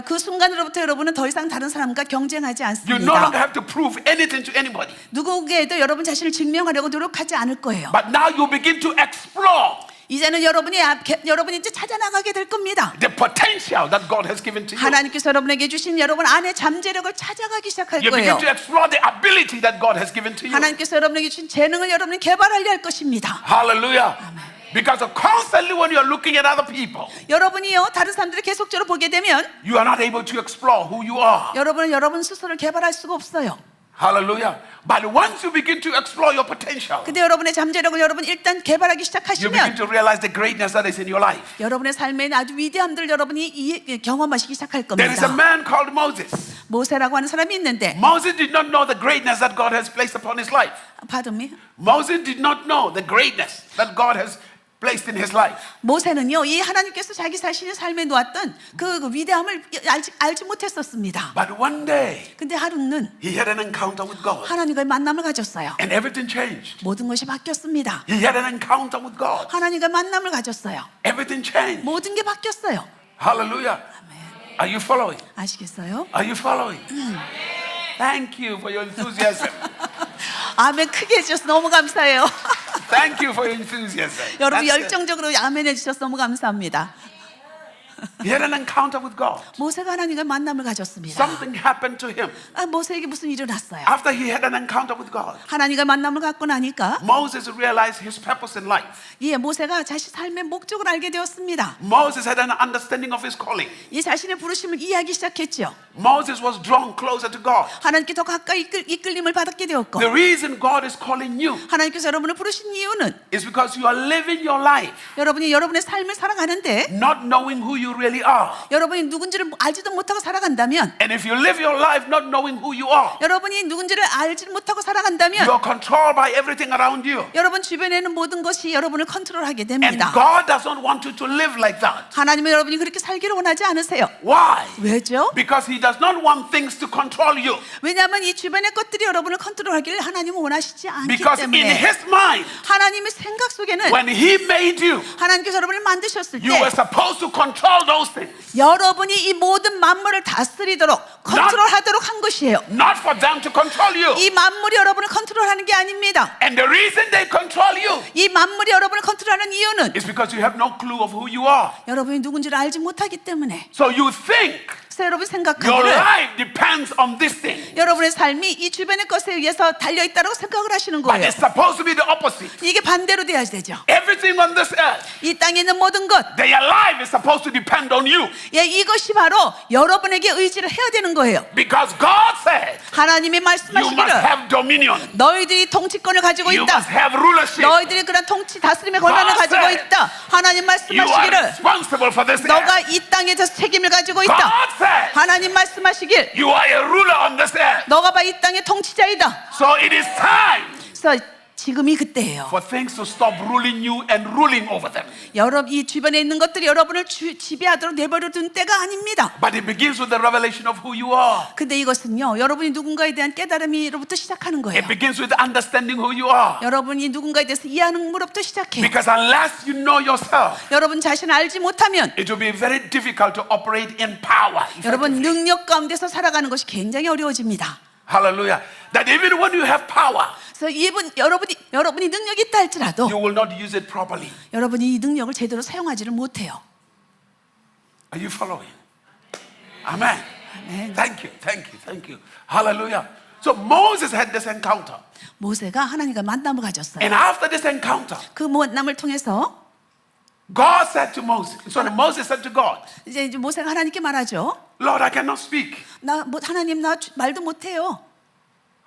그 순간으로부터 여러분은 더 이상 다른 사람과 경쟁하지 You no longer 않습니다. have to prove anything to anybody. 누구에게도 여러분 자신을 증명하려고 노력하지 않을 거예요. But now you begin to explore 이제는 여러분이 이제 찾아나가게 될 겁니다. the potential that God has given to you. 하나님께서 여러분에게 주신 여러분 안에 잠재력을 찾아가기 시작할 You begin 거예요. to explore the ability that God has given to you. 하나님께서 여러분에게 주신 재능을 여러분이 개발하려 할 것입니다. Hallelujah. Because constantly when you are looking at other people, 여러분이요 다른 사람들을 계속적으로 보게 되면 you are not able to explore who you are. 여러분은 여러분 스스로를 개발할 수가 없어요. Hallelujah. But once you begin to explore your potential, 근데 여러분의 잠재력을 여러분 일단 개발하기 you begin 시작하시면 to realize the greatness that is in your life. 여러분의 삶에 아주 위대함들을 여러분이 경험하시기 시작할 There is a 겁니다. man called Moses. 모세라고 하는 사람이 있는데 Moses did not know the greatness that God has placed upon his life. Pardon me. Moses did not know the greatness that God has placed in his life. 모세는요 이 하나님께서 자기 자신의 삶에 놓았던 그 위대함을 알지 못했었습니다. But one day, 근데 하루는 he had an encounter with God. 하나님과의 만남을 가졌어요. And everything changed. 모든 것이 바뀌었습니다. He had an encounter with God. 하나님과 만남을 가졌어요. Everything changed. 모든 게 바뀌었어요. Hallelujah. Are you following? 아시겠어요? Are you following? Thank you for your enthusiasm. 아멘 크게 해주셔서 너무 감사해요. Thank you for your enthusiasm. 여러분 That's it. 열정적으로 아멘 해주셔서 너무 감사합니다. He had an encounter with God. 모세가 하나님과 만남을 가졌습니다. Something happened to him. 모세에게 무슨 일이 일어났어요? After he had an encounter with God, 하나님과 만남을 갖고 나니까 Moses realized his purpose in life. 모세가 자신 삶의 목적을 알게 되었습니다. Moses had an understanding of his calling. 이 자신의 부르심을 이해하기 시작했죠. Moses was drawn closer to God. 하나님께 더 가까이 이끌림을 받게 되었고 The reason God is calling you 하나님께서 여러분을 부르신 이유는 is because you are living your life 여러분이 여러분의 삶을 살아가는데 not knowing who you really are. 여러분이 누군지를 알지도 못하고 살아간다면 And if you live your life not knowing who you are, 여러분이 누군지를 알지 못하고 살아간다면 you are controlled by everything around you. 여러분 주변에는 모든 것이 여러분을 컨트롤하게 And 됩니다. God does not want you to live like that. 하나님은 여러분이 그렇게 살기를 원하지 않으세요. Why? 왜죠? Because He does not want things to control you. 왜냐하면 이 주변의 것들이 여러분을 컨트롤하기를 하나님은 원하시지 않기 Because in 때문에 His mind, 하나님의 생각 속에는 when He made you, 하나님께서 여러분을 만드셨을 you were 때 supposed to control those those things. 여러분이 이 모든 만물을 다스리도록 컨트롤하도록 한 것이에요. Not for them to control you. 이 만물이 여러분을 컨트롤하는 게 아닙니다. And the reason they control you 이 만물이 여러분을 컨트롤하는 이유는 is because you have no clue of who you are. 여러분이 누군지를 알지 못하기 때문에. So you think 그래서 여러분 your 생각하기를 life depends on this thing. 여러분의 삶이 이 주변의 것에 의해서 달려있다고 생각을 하시는 But 거예요. it's supposed to be the opposite. 이게 반대로 돼야 되죠. Everything on this earth, 이 땅에 있는 모든 것, their life is supposed to depend on you. 예, 이것이 바로 여러분에게 의지를 해야 되는 거예요. Because God said 하나님이 you must 말씀하시기를 have dominion. 너희들이 통치권을 가지고 You must 있다. have rulership. 너희들이 그런 통치 다스림의 권한을 God 가지고 said 있다. 하나님 You are 말씀하시기를 responsible for this 너가 earth. 이 땅에 대해서 책임을 가지고 있다. God said 하나님 말씀하시길 you are a ruler on this earth. 너가 봐 이 땅의 통치자이다. So it is time 그래서 지금이 그때예요. for things to stop ruling you and ruling over them. 여러분 이 주변에 있는 것들이 여러분을 지배하도록 내버려 둔 때가 아닙니다. But it begins with the revelation of who you are. 근데 이것은요 여러분이 누군가에 대한 깨달음으로부터 시작하는 거예요. It begins with understanding who you are. 여러분이 누군가에 대해서 이해하는 것부터 시작해요. Because unless you know yourself, 여러분 자신을 알지 못하면 it will be very difficult to operate in power. 여러분 effectively. 능력 가운데서 살아가는 것이 굉장히 어려워집니다. Hallelujah. That even when you have power, 그래서 여러분이 능력이 있다 할지라도 you will not use it properly. 여러분이 이 능력을 제대로 사용하지를 못해요. Are you following? Amen. Amen. Thank you. Thank you. Thank you. Hallelujah. So Moses had this encounter. 모세가 하나님과 만남을 가졌어요. And after this encounter, 그 만남을 통해서 God said to Moses, Moses said to God, 이제 모세가 하나님께 말하죠. Lord, I cannot speak. 하나님 나 말도 못해요.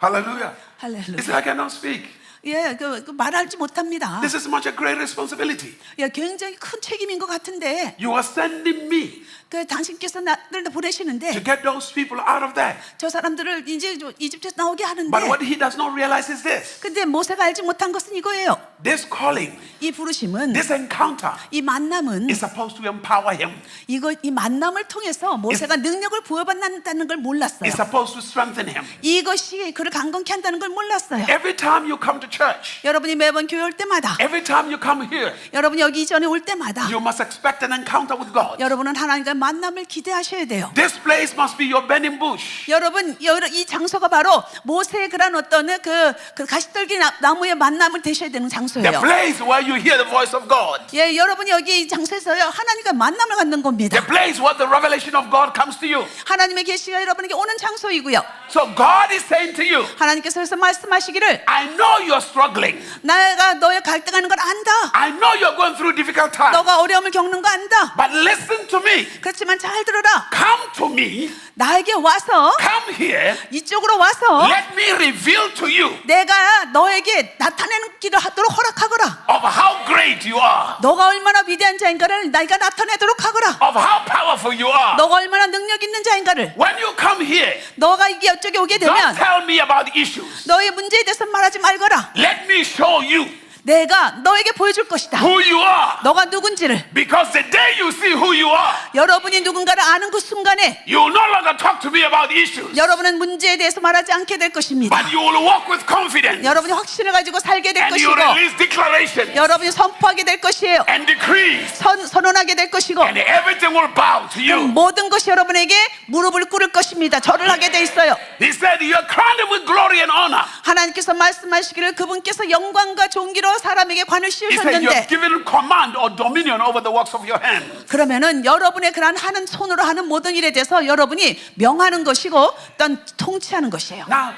Hallelujah. 할렐루야. He said, I cannot speak. 예, 그 말하지 못합니다. This is much a great responsibility. 예, 굉장히 큰 책임인 것 같은데, You are sending me 그 당신께서 나를 to 보내시는데 get those people out of there. 저 사람들을 이제 이집트에서 나오게 하는데, But what he does not realize is this. 근데 모세가 알지 못한 것은 이거예요. This calling, 이 부르심은, this encounter 이 만남은 is supposed to empower him. 이 만남을 통해서 모세가 능력을 부여받는다는 걸 몰랐어요. It's supposed to strengthen him. 이것이 그를 강건케 한다는 걸 몰랐어요. Every time you come to church, 여러분이 매번 교회 올 때마다, every time you come here, 여러분이 여기 이전에 올 때마다 you must expect an encounter with God. 여러분은 하나님과의 만남을 기대하셔야 돼요. This place must be your burning bush. 여러분 이 장소가 바로 모세의 그런 어떤 그 가시떨기 나무의 만남을 되셔야 되는 The 장소예요. place where you hear the voice of God. 예, 여러분이 여기 이 장소에서요 하나님과 만남을 갖는 겁니다. The place where the revelation of God comes to you. 하나님의 계시가 여러분에게 오는 장소이고요. So God is saying to you, 하나님께서 그래서 말씀하시기를 I know you're struggling. 내가 너의 갈등하는 걸 안다. I know you're going through difficult times. 너가 어려움을 겪는 거 안다. But listen to me. 그렇지만 잘 들어라. Come to me. 나에게 와서 Come here. 이쪽으로 와서 Let me reveal to you 내가 너에게 나타내는 길을 하도록 허락하거라. of how great you are. 너가 얼마나 위대한 자인가를 내가 나타내도록 하거라. Of how powerful you are. 너가 얼마나 능력 있는 자인가를 When you come here, 너가 이쪽에 오게 don't 되면 tell me about issues. 너의 문제에 대해서 말하지 말거라. Let me show you 내가 너에게 보여줄 것이다. who you are. 너가 누군지를. Because the day you see who you are, 여러분이 누군가를 아는 그 순간에 you will no longer talk to me about issues. 여러분은 문제에 대해서 말하지 않게 될 것입니다. But you will walk with confidence. 여러분이 확신을 가지고 살게 될 And you 것이고 release declarations 여러분이 선포하게 될 것이에요. and decrees. 선언하게 될 것이고 And everything will bow to you. 모든 것이 여러분에게 무릎을 꿇을 것입니다. 절을 하게 돼 있어요. He said, you are crowned with glory and honor. 하나님께서 말씀하시기를 그분께서 영광과 존귀로 사람에게 관을 He said, you 씌우셨는데 have given command or dominion over the works of your hand. 그러면은 여러분의 그런 하는 손으로 하는 모든 일에 대해서 여러분이 명하는 것이고 또한 통치하는 것이에요. Now,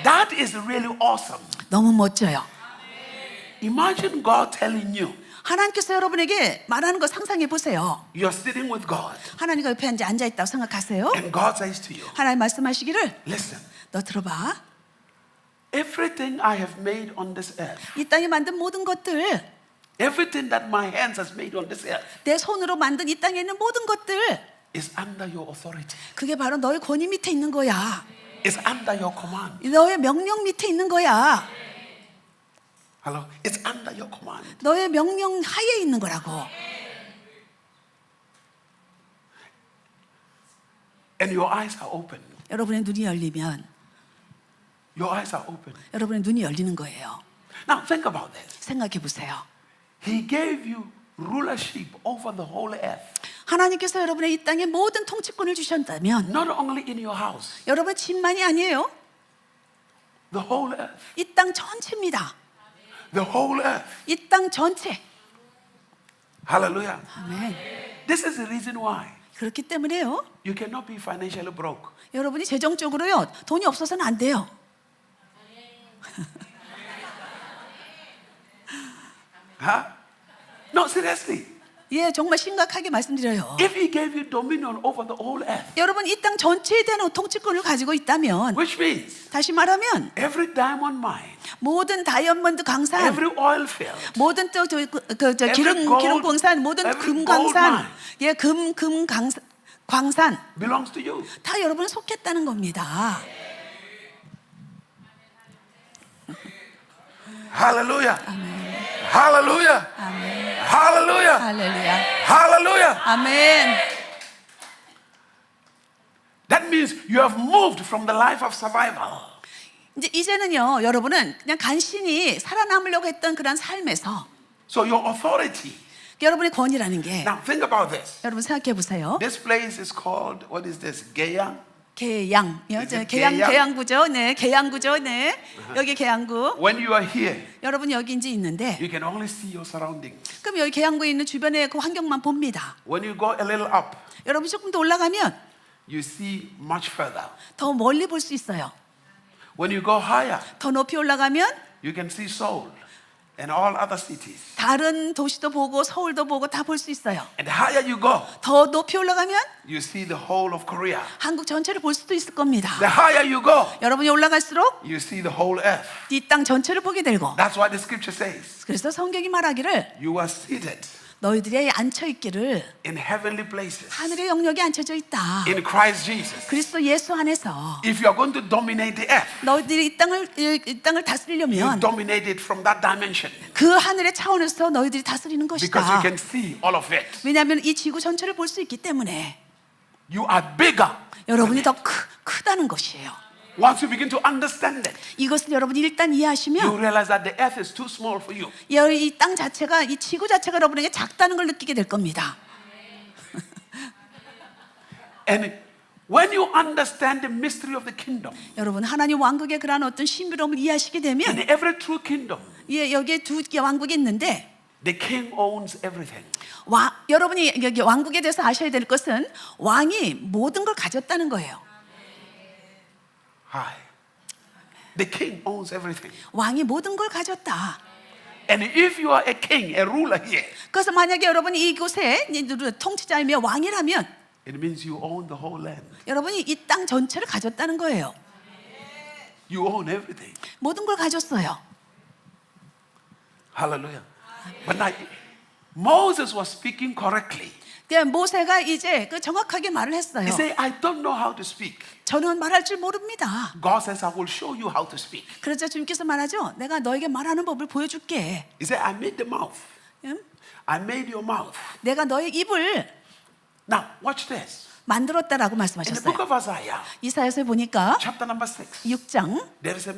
that is really awesome. 너무 멋져요. Imagine God telling you, 하나님께서 여러분에게 말하는 거 상상해 보세요. you're sitting with God. 하나님과 옆에 앉아 있다고 생각하세요. And God says to you, 하나님 말씀하시기를 listen, 너 들어봐. everything I have made on this earth, 이 땅에 만든 모든 것들, everything that my hands has made on this earth 내 손으로 만든 이 땅에 있는 모든 것들, is under your authority. 그게 바로 너의 권위 밑에 있는 거야. It's under your command. 너의 명령 밑에 있는 거야. Hello? It's under your command. 너의 명령 하에 있는 거라고. And your eyes are open. 여러분의 눈이 열리면 Your eyes are open. 여러분의 눈이 열리는 거예요. Now think about this. 생각해 보세요. He gave you rulership over the whole earth. 하나님께서 여러분의 이 땅에 모든 통치권을 주셨다면 not only in your house, 여러분 집만이 아니에요. the whole earth, 이 땅 전체입니다. the whole earth. 이 땅 전체. Hallelujah. 아멘. This is the reason why 그렇기 때문에요. you cannot be financially broke. 여러분이 재정적으로요. 돈이 없어서는 안 돼요. Huh? No, seriously. 예, 정말 심각하게 말씀드려요. If he gave you dominion over the whole earth, 여러분 이 땅 전체에 대한 통치권을 가지고 있다면 which means 다시 말하면 every diamond mine, 모든 다이아몬드 강산, every oil field, 모든 또 Every gold, 기름 광산, 모든 every 금 gold 광산, mine. 예, 광산 belongs to you. 다 여러분 속했다는 겁니다. Hallelujah. Hallelujah. 아멘. Hallelujah. 할렐루야. Hallelujah. 아멘. That means you have moved from the life of survival 이제는요, 여러분은 그냥 간신히 살아남으려고 했던 그런 삶에서 so your authority. 여러분의 권위라는 게 Now think about this. 여러분 생각해 보세요. This place is called, what is this? Geyang? 계양, Is it 계양? 계양구죠, 네, 계양구죠, 네, 여기 계양구. When you are here, 여러분 여기 이제 있는데, you can only see your surroundings. 그럼 여기 계양구에 있는 주변의 그 환경만 봅니다. When you go a little up, 여러분 조금 더 올라가면 you see much further. 더 멀리 볼 수 있어요. When you go higher, 더 높이 올라가면 you can see Seoul and all other cities. 다른 도시도 보고 서울도 보고 다 볼 수 있어요. And the higher you go, 더 높이 올라가면 you see the whole of Korea. 한국 전체를 볼 수도 있을 겁니다. The higher you go, 여러분이 올라갈수록 you see the whole earth. 이 땅 전체를 보게 되고, That's why the scripture says, 그래서 성경이 말하기를 you are seated 너희들이 앉혀 있기를 in heavenly places 하늘의 영역에 앉혀져 있다. in Christ Jesus. 그리스도 예수 안에서 If you are going to dominate the earth, 너희들이 이 땅을 you 다스리려면 dominate it from that dimension 그 하늘의 차원에서 너희들이 다스리는 because you 것이다. can see all of it. 왜냐하면 이 지구 전체를 볼 수 있기 때문에 You are bigger. 여러분이 더 크다는 것이에요. Once you begin to understand it, 이것을 여러분이 일단 you 이해하시면 realize that the earth is too small for you. 이 땅 자체가, 이 지구 자체가 여러분에게 작다는 걸 느끼게 될 겁니다. And when you understand the mystery of the kingdom, 여러분 하나님 왕국의 그러한 어떤 신비로움을 이해하시게 in 되면 every true kingdom, 예, 여기에 두 왕국이 있는데 the king owns everything. 여러분이 여기 왕국에 대해서 아셔야 될 것은 왕이 모든 걸 가졌다는 거예요. Hi. The king owns everything. 왕이 모든 걸 가졌다. And if you are a king, a ruler here, 그래서 만약에 여러분이 이곳에 통치자이며 왕이라면 it means you own the whole land. 여러분이 이 땅 전체를 가졌다는 거예요. You own everything. 모든 걸 가졌어요. Hallelujah. But now, Moses was speaking correctly. 모세가 이제 그 정확하게 말을 했어요. He said, I don't know how to speak. 저는 말할 줄 모릅니다. God says, I will show you how to speak. 그러자 주님께서 말하죠. 내가 너에게 말하는 법을 보여줄게. He said, I made the mouth. I made your mouth. 내가 너의 입을 Now, watch this. 만들었다라고 In the book 말씀하셨어요. of Isaiah, 이사야서에 보니까 chapter number 6, 6장 there's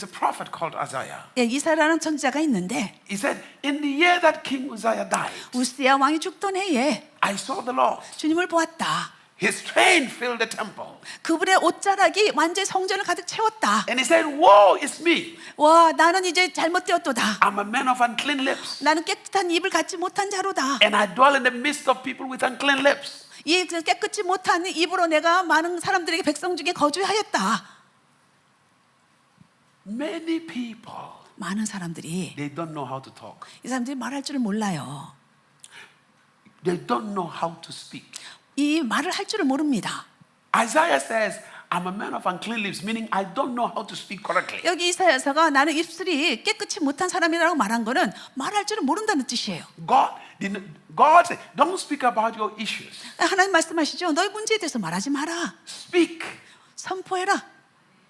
a prophet called Isaiah. 이사야라는 선지자가 있는데 He said, in the year that King Uzziah died, 우스야 왕이 죽던 해에 I saw the Lord. 주님을 보았다. His train filled the temple. 그분의 옷자락이 완전히 성전을 가득 채웠다. And he said, woe is me. 와, 나는 이제 잘못되었도다. I'm a man of unclean lips. 나는 깨끗한 입을 갖지 못한 자로다. And I dwell in the midst of people with unclean lips. 이 깨끗이 못한 입으로 내가 많은 사람들에게 백성 중에 거주하였다. Many people, 많은 사람들이 they don't know how to talk. 이 사람들이 말할 줄을 몰라요. They don't know how to speak. 이 말을 할 줄을 모릅니다. Isaiah says, I'm a man of unclean lips, meaning I don't know how to speak correctly. 여기 이사야서가 나는 입술이 깨끗이 못한 사람이라고 말한 거는 말할 줄을 모른다는 뜻이에요. God said, don't speak about your issues. 하나님 말씀하시죠. 너희 문제에 대해서 말하지 마라. Speak. 선포해라.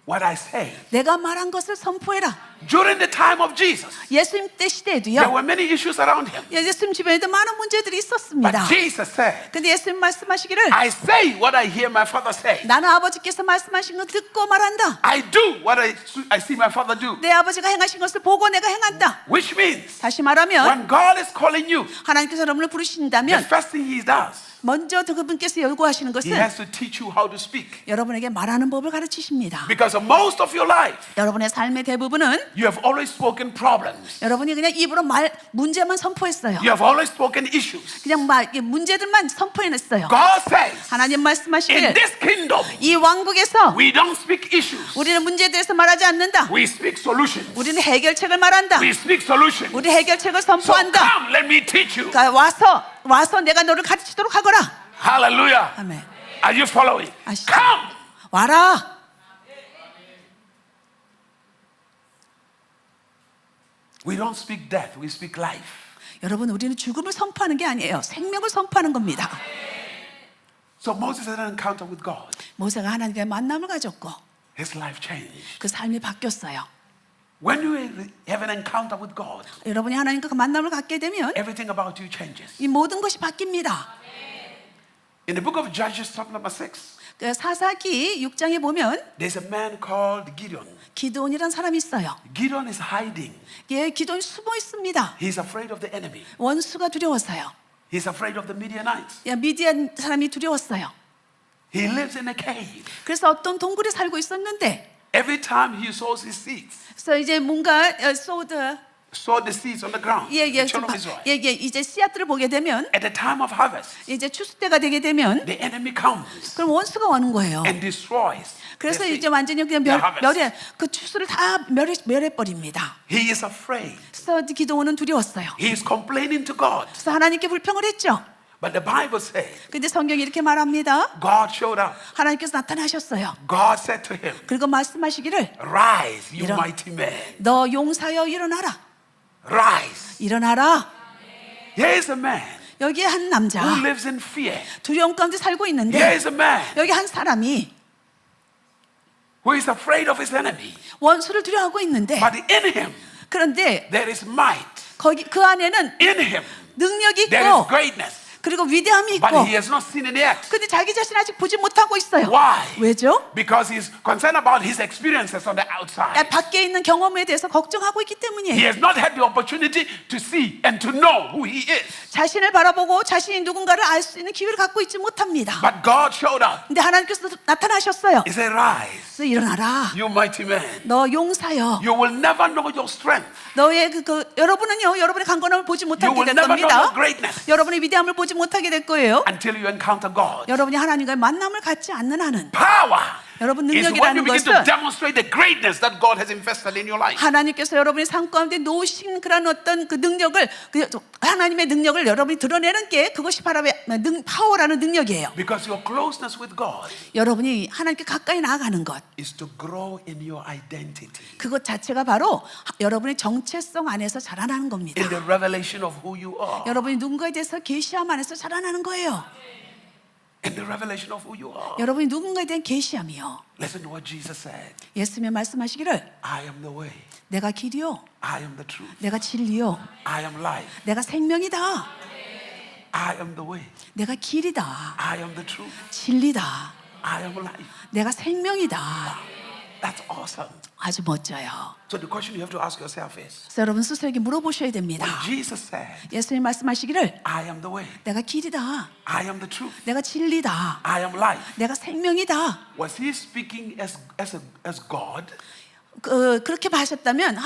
what I say. 내가 말한 것을 선포해라. During the time of Jesus, 예수님 때 there 시대에도요. were many issues around him. 예수님 주변에도 많은 문제들이 있었습니다. But Jesus said, 근데 예수님 말씀하시기를 I say what I hear my Father say. 나는 아버지께서 말씀하신 거 듣고 말한다. I do what I see my Father do. 내 아버지가 행하신 것을 보고 내가 행한다. Which means, 다시 말하면 when God is calling you, 하나님께서 여러분을 the 부르신다면 first thing He does, 먼저 그분께서 요구하시는 He 것은 has to teach you how to speak. 여러분에게 말하는 법을 가르치십니다. Because most of your life, 여러분의 삶의 대부분은 you have always spoken problems. 여러분이 그냥 입으로 문제만 선포했어요. You have always spoken issues. 그냥 문제들만 선포해냈어요. God says, 하나님 in 말씀하시길 this kingdom, 이 왕국에서 we don't speak issues. 우리는 문제에 대해서 말하지 않는다. We speak solutions. 우리는 해결책을 말한다. We speak solutions. 우리 해결책을 So 선포한다. come, let me teach you. 그러니까 와서 내가 너를 가르치도록 하거라. Hallelujah. 아멘. Are you following? 아시죠? Come. 와라. We don't speak death, we speak life. 여러분 우리는 죽음을 선포하는 게 아니에요. 생명을 선포하는 겁니다. So Moses had an encounter with God. 모세가 하나님과의 만남을 가졌고 His life changed. 그 삶이 바뀌었어요. When you have an encounter with God, 여러분이 하나님과 그 만남을 갖게 되면 everything about you changes. 이 모든 것이 바뀝니다. In the book of Judges, chapter number 6, 그 사사기 6장에 보면 there's a man called Gideon. 기드온이라는 사람이 있어요. Gideon is hiding. 예, 기드온이 숨어 있습니다. He's afraid of the enemy. 원수가 두려워서요. He's afraid of the Midianites. 야, 미디안 사람이 두려웠어요. He lives in a cave. 그래서 어떤 동굴에 살고 있었는데, Every time he sows his seeds, 그래서 이제 뭔가 sow the seeds on the ground. 예, The children of Israel. 이제 씨앗들을 보게 되면 At the time of harvest, 이제 추수 때가 되게 되면 the enemy comes 그럼 원수가 오는 거예요. and destroys. 그래서 the 이제 seed. 완전히 그냥 the harvest. 그 추수를 다 멸해 버립니다. He is afraid. 그래서 기드온은 두려웠어요. He is complaining to God. 그래서 하나님께 불평을 했죠. But the Bible says 근데 성경이 이렇게 말합니다. God showed up. 하나님께서 나타나셨어요. God said to him, 그리고 말씀하시기를 Rise, you 이런- mighty man. 너 용사여 일어나라. Rise. 일어나라. Here is a man 여기 한 남자 who lives in fear. 두려움 가운데 살고 Here 있는데 is a man 여기 한 사람이 who is afraid of his enemy. 원수를 두려워하고 있는데 But in him, 그런데 there is might. 거기 그 안에는 In him, 능력이 there is 있고 greatness. 그리고 위대함이 But 있고 he has not seen it yet. 근데 자기 자신 아직 보지 못하고 있어요. Why? 왜죠? Because he's concerned about his experiences on the outside. 밖에 있는 경험에 대해서 걱정하고 있기 He 때문이에요. has not had the opportunity to see and to know who he is. 자신을 바라보고 자신이 누군가를 알 수 있는 기회를 갖고 있지 못합니다. But God showed up. 근데 하나님께서 나타나셨어요. He said, Rise, 그래서 일어나라. you mighty man. 너 용사여. You will never know your strength. 너의 여러분은요, 여러분의 강건함을 보지 You 못하게 will 될 never know 겁니다. your greatness 여러분의 위대함을 보지 못하게 될 거예요. until you encounter God. 여러분이 하나님과의 만남을 갖지 않는 한은 Power 여러분 is when you 능력이라는 begin to 것은 demonstrate the greatness that God has invested in your life. 하나님께서 여러분의 삶 가운데 놓으신 그런 어떤 그 능력을 하나님의 능력을 여러분이 드러내는 게 그것이 바로 파워라는 능력이에요. Because your closeness with God 여러분이 하나님께 가까이 나아가는 것 is to grow in your identity, 그것 자체가 바로 여러분의 정체성 안에서 자라나는 겁니다. in the revelation of who you are, 여러분이 누군가에 대해서 계시함 안에서 자라나는 거예요. in the revelation of who you are. 여러분이 누군가에 대한 계시함이요. Listen to what Jesus said. 예수님의 말씀하시기를 I am the way, 내가 길이요, I am the truth, 내가 진리요, I am life. 내가 생명이다. I am the way, 내가 길이다, I am the truth, 진리다, I am life. 내가 생명이다. That's awesome. 아주 멋져요. So the question you have to ask yourself is, 그래서 여러분 스스로에게 물어보셔야 됩니다. when Jesus said, 예수님 말씀하시기를 I am the way, 내가 길이다, I am the truth, 내가 진리다, I am life, 내가 생명이다. was he speaking as God, 그렇게 하셨다면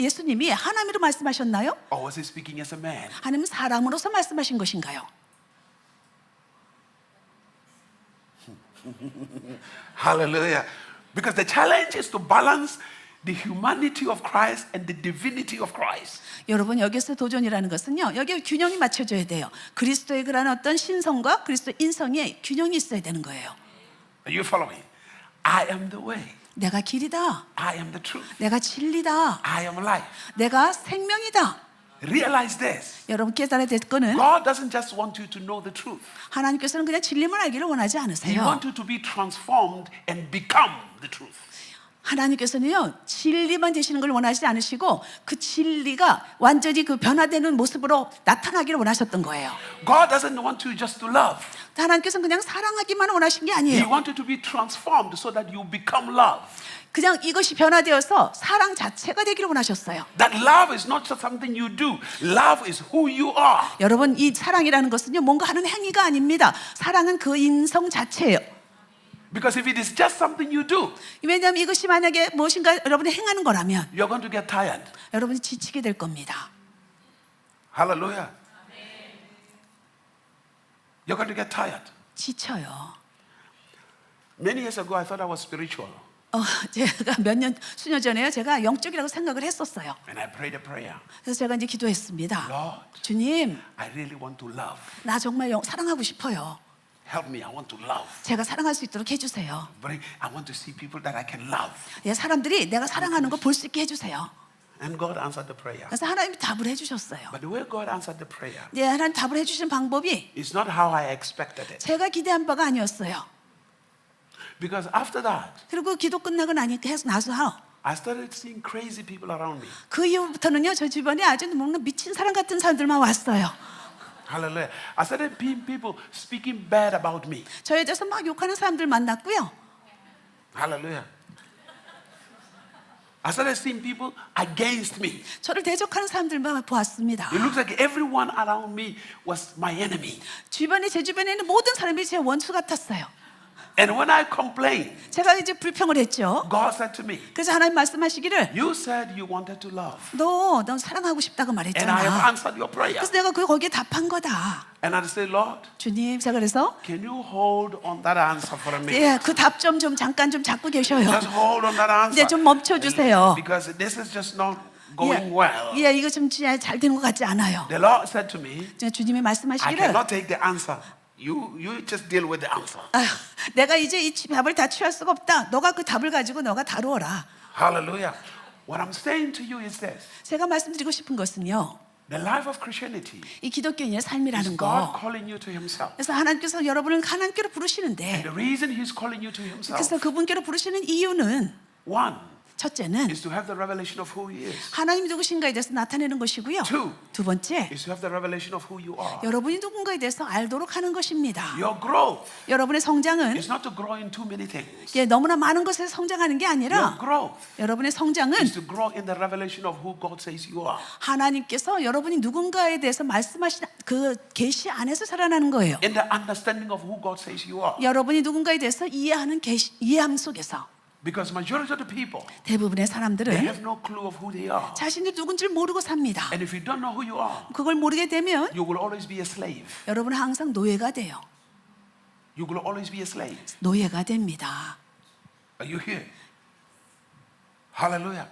예수님이 하나님으로 말씀하셨나요? or was he speaking as a man? 아니면 사람으로서 말씀하신 것인가요? Hallelujah. Because the challenge is to balance the humanity of Christ and the divinity of Christ. 여러분 여기서 도전이라는 것은요. 여기에 균형이 맞춰져야 돼요. 그리스도의 그런 어떤 신성과 그리스도의 인성의 균형이 있어야 되는 거예요. Are you following? I am the way. 내가 길이다. I am the truth. 내가 진리다. I am life. 내가 생명이다. Realize this. 여러분 깨달아야 될 거는 God doesn't just want you to know the truth. 하나님께서는 그냥 진리만 알기를 원하지 He 않으세요. wants you to be transformed and become the truth. 하나님께서는요 진리만 되시는 걸 원하시지 않으시고 그 진리가 완전히 그 변화되는 모습으로 나타나기를 원하셨던 거예요. God doesn't want you just to love. 하나님께서는 그냥 사랑하기만 원하신 게 He 아니에요. wanted to be transformed so that you become love. 그냥 이것이 변화되어서 사랑 자체가 되기를 원하셨어요. That love is not just something you do. Love is who you are. 여러분 이 사랑이라는 것은요 뭔가 하는 행위가 아닙니다. 사랑은 그 인성 자체예요. Because if it is just something you do, 왜냐하면 이것이 만약에 무엇인가 여러분이 행하는 거라면 you're going to get tired. 여러분이 지치게 될 겁니다. Hallelujah. You're going to get tired. 지쳐요. Many years ago, I thought I was spiritual. 제가 수년 전에요. 제가 영적이라고 생각을 했었어요. And I prayed a prayer. 그래서 제가 이제 기도했습니다. Lord, 주님, I really want to love. 나 정말 사랑하고 싶어요. Help me. I want to love. 제가 사랑할 수 있도록 해주세요. But I want to see people that I can love. 예, 사람들이 내가 사랑하는 거 볼 수 있게 해주세요. And God answered the prayer. 그래서 하나님이 답을 해주셨어요. But the way God answered the prayer 예, 하나님 답을 해주신 방법이 is not how I expected it. 제가 기대한 바가 아니었어요. Because after that, 그리고 기도 끝나고 나서 I started seeing crazy people around me. 그 이후부터는요, 저 주변에 아주 뭔가 미친 사람 같은 사람들만 왔어요. Hallelujah. I started seeing people speaking bad about me. 저에 대해서 막 욕하는 사람들 만났고요. Hallelujah. I started seeing people against me. 저를 대적하는 사람들만 보았습니다. It looks like everyone around me was my enemy. 제 주변에 있는 모든 사람이 제 원수 같았어요. And when I complained, 제가 이제 불평을 했죠. God said to me, 그래서 하나님 말씀하시기를 you said you wanted to love. 너 사랑하고 싶다고 And I have 말했잖아. answered your prayer. 그래서 내가 거기에 답한 거다. And I said, Lord, 주님, 제가 그래서 can you hold on that answer for a minute? 예, 그 답 좀 잠깐 좀 잡고 계셔요. Just hold on that answer. 네, 좀 멈춰주세요. Because this is just not going well. 예, 이거 좀 잘 되는 것 같지 않아요. The Lord said to me, 주님이 I 말씀하시기를 cannot take the answer. You just deal with the answer. 아휴, 내가 이제 이 답을 다 취할 수가 없다. 너가 그 답을 가지고 너가 다루어라. Hallelujah. What I'm saying to you is this. 제가 말씀드리고 싶은 것은요. The life of Christianity 이 기독교인의 is 삶이라는 God 거. calling you to Himself. 그래서 하나님께서 여러분을 하나님께로 And 부르시는데 the reason He's calling you to 그래서 Himself, 그분께로 부르시는 이유는 one, 첫째는 is to have the revelation of who He is. 하나님이 누구신가에 대해서 나타내는 것이고요. Two, 두 번째, is to have the revelation of who you are. 여러분이 누군가에 대해서 알도록 하는 것입니다. Your growth 여러분의 성장은 is not to grow in too many things. 예, 너무나 많은 것에 성장하는 게 Your 아니라 growth 여러분의 성장은 is to grow in the revelation of who God says you are. 하나님께서 여러분이 누군가에 대해서 말씀하신 그 계시 안에서 살아나는 거예요. In the understanding of who God says you are. 여러분이 누군가에 대해서 이해함 속에서 Because majority of the people, 대부분의 they 사람들은 have no clue of who they are. 자신이 누군지 모르고 삽니다. And if you don't know who you are, 그걸 모르게 되면 you will always be a slave. 여러분은 항상 노예가 돼요. You will always be a slave. 노예가 됩니다. Are you here? Hallelujah.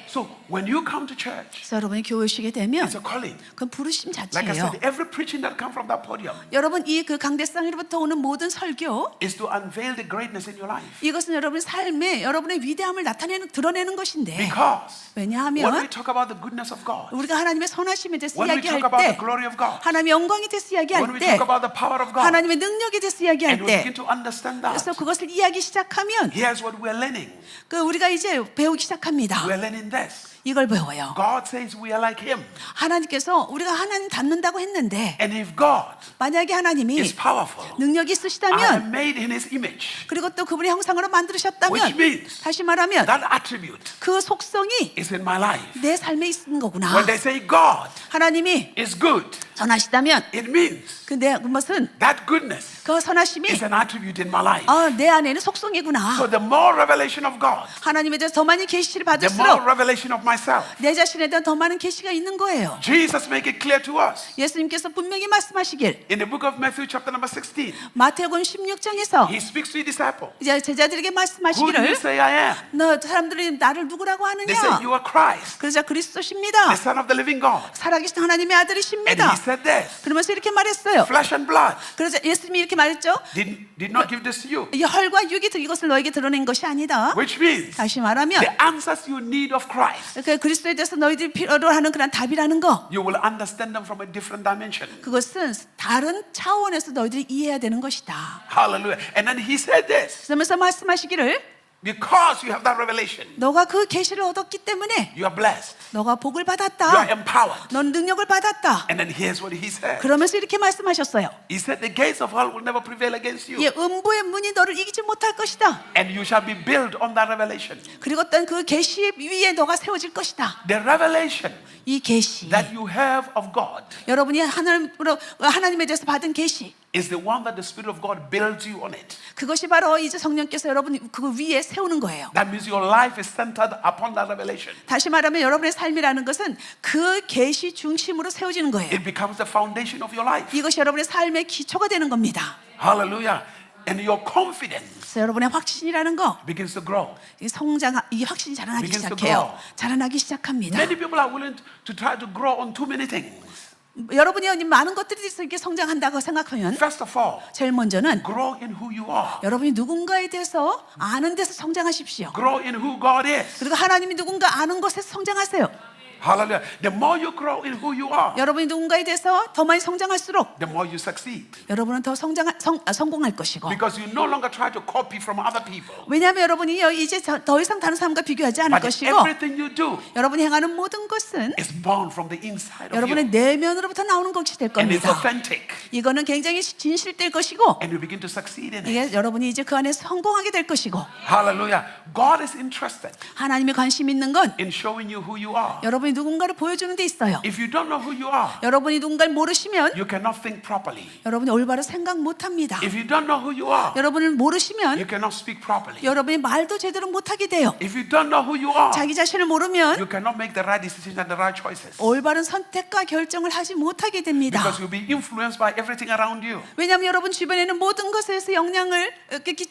So when you come to church, 그래서 여러분이 교회 오시게 되면 it's a calling. 그건 부르심 Like I 자체예요. said, every preaching that comes from that podium 여러분 이 그 강대상으로부터 오는 모든 설교 is to unveil the greatness in your life. 이것은 여러분 삶에 여러분의 위대함을 드러내는 것인데 Because when we 왜냐하면 talk about the goodness of God, 우리가 하나님의 선하심에 대해서 when we 이야기할 talk about the 때 glory of God, 하나님의 영광에 대해서 when 이야기할 we 때 talk about the power of God, 하나님의 능력에 대해서 and 이야기할 we 때 begin to understand that, 그래서 그것을 이야기 시작하면 here's what we're learning. 그 우리가 이제 배우기 시작합니다. We're learning this. 이걸 배워요. God says we are like Him. 하나님께서 우리가 하나님 닮는다고 했는데 And if God 만약에 하나님이 is powerful, 능력이 I am 있으시다면 made in His image, 그리고 또 그분의 형상으로 which 만들으셨다면 means 다시 말하면 that attribute 그 속성이 is in my life. 내 삶에 있는 거구나. When they say God 하나님이 is good, 선하시다면 it means 그것은 that goodness 그 선하심이 is an attribute in my life. 내 안에는 속성이구나. So the more revelation of God, 하나님에 대해서 더 많이 계시를 the more 받을수록 revelation of myself. 내 자신에 대한 더 많은 계시가 있는 거예요. Jesus make it clear to us 예수님께서 분명히 말씀하시길 in the book of Matthew chapter number 16. 마태복음 16장에서 He speaks to his disciples. 이제 제자들에게 Who do you 말씀하시기를 say I am? 너 사람들이 나를 누구라고 They say 하느냐? you are Christ, 그러자 그리스도십니다. the Son of the living God. 살아계신 하나님의 And 아들이십니다. he said this, 그러면서 이렇게 말했어요. flesh and blood 그러자 예수님이 이렇게 말했죠. did not give this to you. 이 혈과 육이 이것을 너에게 드러낸 것이 아니다. Which means 다시 말하면 the answers you need of Christ, 그 그리스도에 대해서 너희들이 필요로 하는 그런 답이라는 거. you will understand them from a different dimension. 그것은 다른 차원에서 너희들이 이해해야 되는 것이다. Hallelujah. And then he said this, 그러면서 말씀하시기를 Because you have that revelation, 너가 그 계시를 얻었기 때문에 you are blessed. 너가 복을 You are 받았다. empowered. 넌 능력을 받았다. And then here's what he said. 그러면서 이렇게 말씀하셨어요. He said, the gates of hell will never prevail against you. 예, 음부의 문이 너를 이기지 못할 것이다. And you shall be built on that revelation. 그리고 어떤 그 계시 위에 너가 세워질 것이다. The revelation 이 계시, that you have of God 여러분이 하나님에 대해서 받은 계시, is the one that the Spirit of God builds you on it. 그것이 바로 이제 성령께서 여러분 그 위에 세우는 거예요. That means your life is centered upon that revelation. 다시 말하면 여러분의 삶이라는 것은 그 계시 중심으로 세워지는 거예요. It becomes the foundation of your life. 이것이 여러분의 삶의 기초가 되는 겁니다. Hallelujah. And your confidence 그래서 여러분의 확신이라는 거, begins to grow. 이 성장, 이 확신이 자라나기 Begins to 시작해요. grow. 자라나기 시작합니다. Many people are willing to try to grow on too many things. 여러분이 많은 것들이 있어 이렇게 성장한다고 생각하면 First of all, 제일 먼저는 grow in who you are. 여러분이 누군가에 대해서 아는 데서 성장하십시오. Grow in who God is. 그리고 하나님이 누군가 아는 것에서 성장하세요. Hallelujah. The more you grow in who you are, 여러분이 누군가에 대해서 더 많이 성장할수록 the more you succeed. 여러분은 더 성공할 것이고. Because you no longer try to copy from other people. 왜냐하면 여러분이 이제 더 이상 다른 사람과 비교하지 않을 But 것이고, everything you do 여러분이 행하는 모든 것은 is born from the inside of 여러분의 you. 내면으로부터 나오는 것이 될 And it's 겁니다. authentic. 이거는 굉장히 진실될 것이고, And you begin to succeed in it. 이게 여러분이 이제 그 안에 성공하게 될 것이고, Hallelujah. God is interested 하나님이 관심 있는 건 in showing you who you are. 여러분이 누군가를 보여주는 데 있어요. If you don't know who you are, 여러분이 누군가를 모르시면 you cannot think properly. 여러분이 올바로 생각 못합니다. If you don't know who you are, 여러분을 you 모르시면 cannot speak properly. 여러분이 말도 제대로 못하게 돼요. If you don't know who you are, 자기 자신을 모르면 you cannot make the right decisions and the right choices. 올바른 선택과 결정을 하지 못하게 됩니다. Because you'll be influenced by everything around you. 왜냐하면 여러분 주변에는 모든 것에서 영향을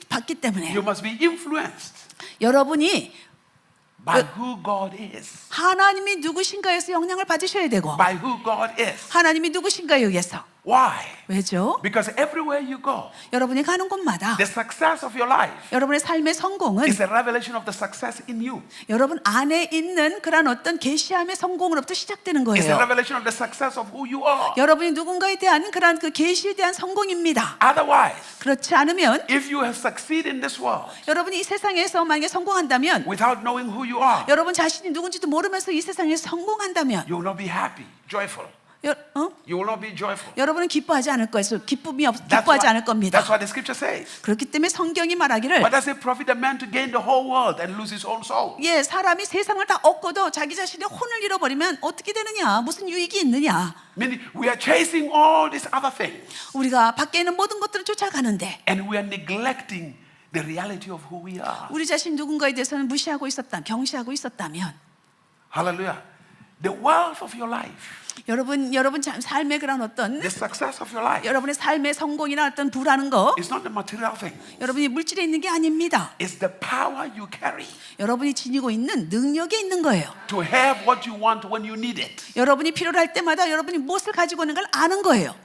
받기 때문에 You must be influenced 여러분이 by who God is. 하나님이 누구신가에서 영향을 받으셔야 되고, By who God is. 하나님이 누구신가에 의해서. Why? 왜죠? Because everywhere you go, 여러분이 가는 곳마다 the success of your life 여러분의 삶의 성공은 is a revelation of the success in you. 여러분 안에 있는 그런 어떤 계시함의 성공으로부터 시작되는 It's a 거예요. revelation of the success of who you are. 여러분이 누군가에 대한 그런 그 계시에 대한 성공입니다. Otherwise, 그렇지 않으면 if you have succeeded in this world 여러분이 이 세상에서 만약에 성공한다면, without knowing who you are, 여러분 자신이 누군지도 모르면서 이 세상에서 성공한다면 you will not be happy, joyful. 어? You will not be joyful. 여러분은 기뻐하지 않을 거예요. 기뻐하지 않을 겁니다. That's why the scripture says. 그렇기 때문에 성경이 말하기를, What does it profit a man to gain the whole world and lose his own soul? 예, 사람이 세상을 다 얻고도 자기 자신의 혼을 잃어버리면 어떻게 되느냐? 무슨 유익이 있느냐? Meaning we are chasing all these other things 우리가 밖에 있는 모든 것들을 쫓아가는데 and we are neglecting the reality of who we are. 우리 자신 누군가에 대해서는 무시하고 있었다면, 경시하고 있었다면, Hallelujah. The wealth of your life, 여러분 참 삶의 그런 어떤 the success of your life 여러분의 삶의 성공이나 어떤 부라는 거, is not the material thing. 여러분이 물질에 있는 게 아닙니다. It's the power you carry 여러분이 지니고 있는 능력에 있는 거예요. to have what you want when you need it. 여러분이 필요로 할 때마다 여러분이 무엇을 가지고 있는 걸 아는 거예요.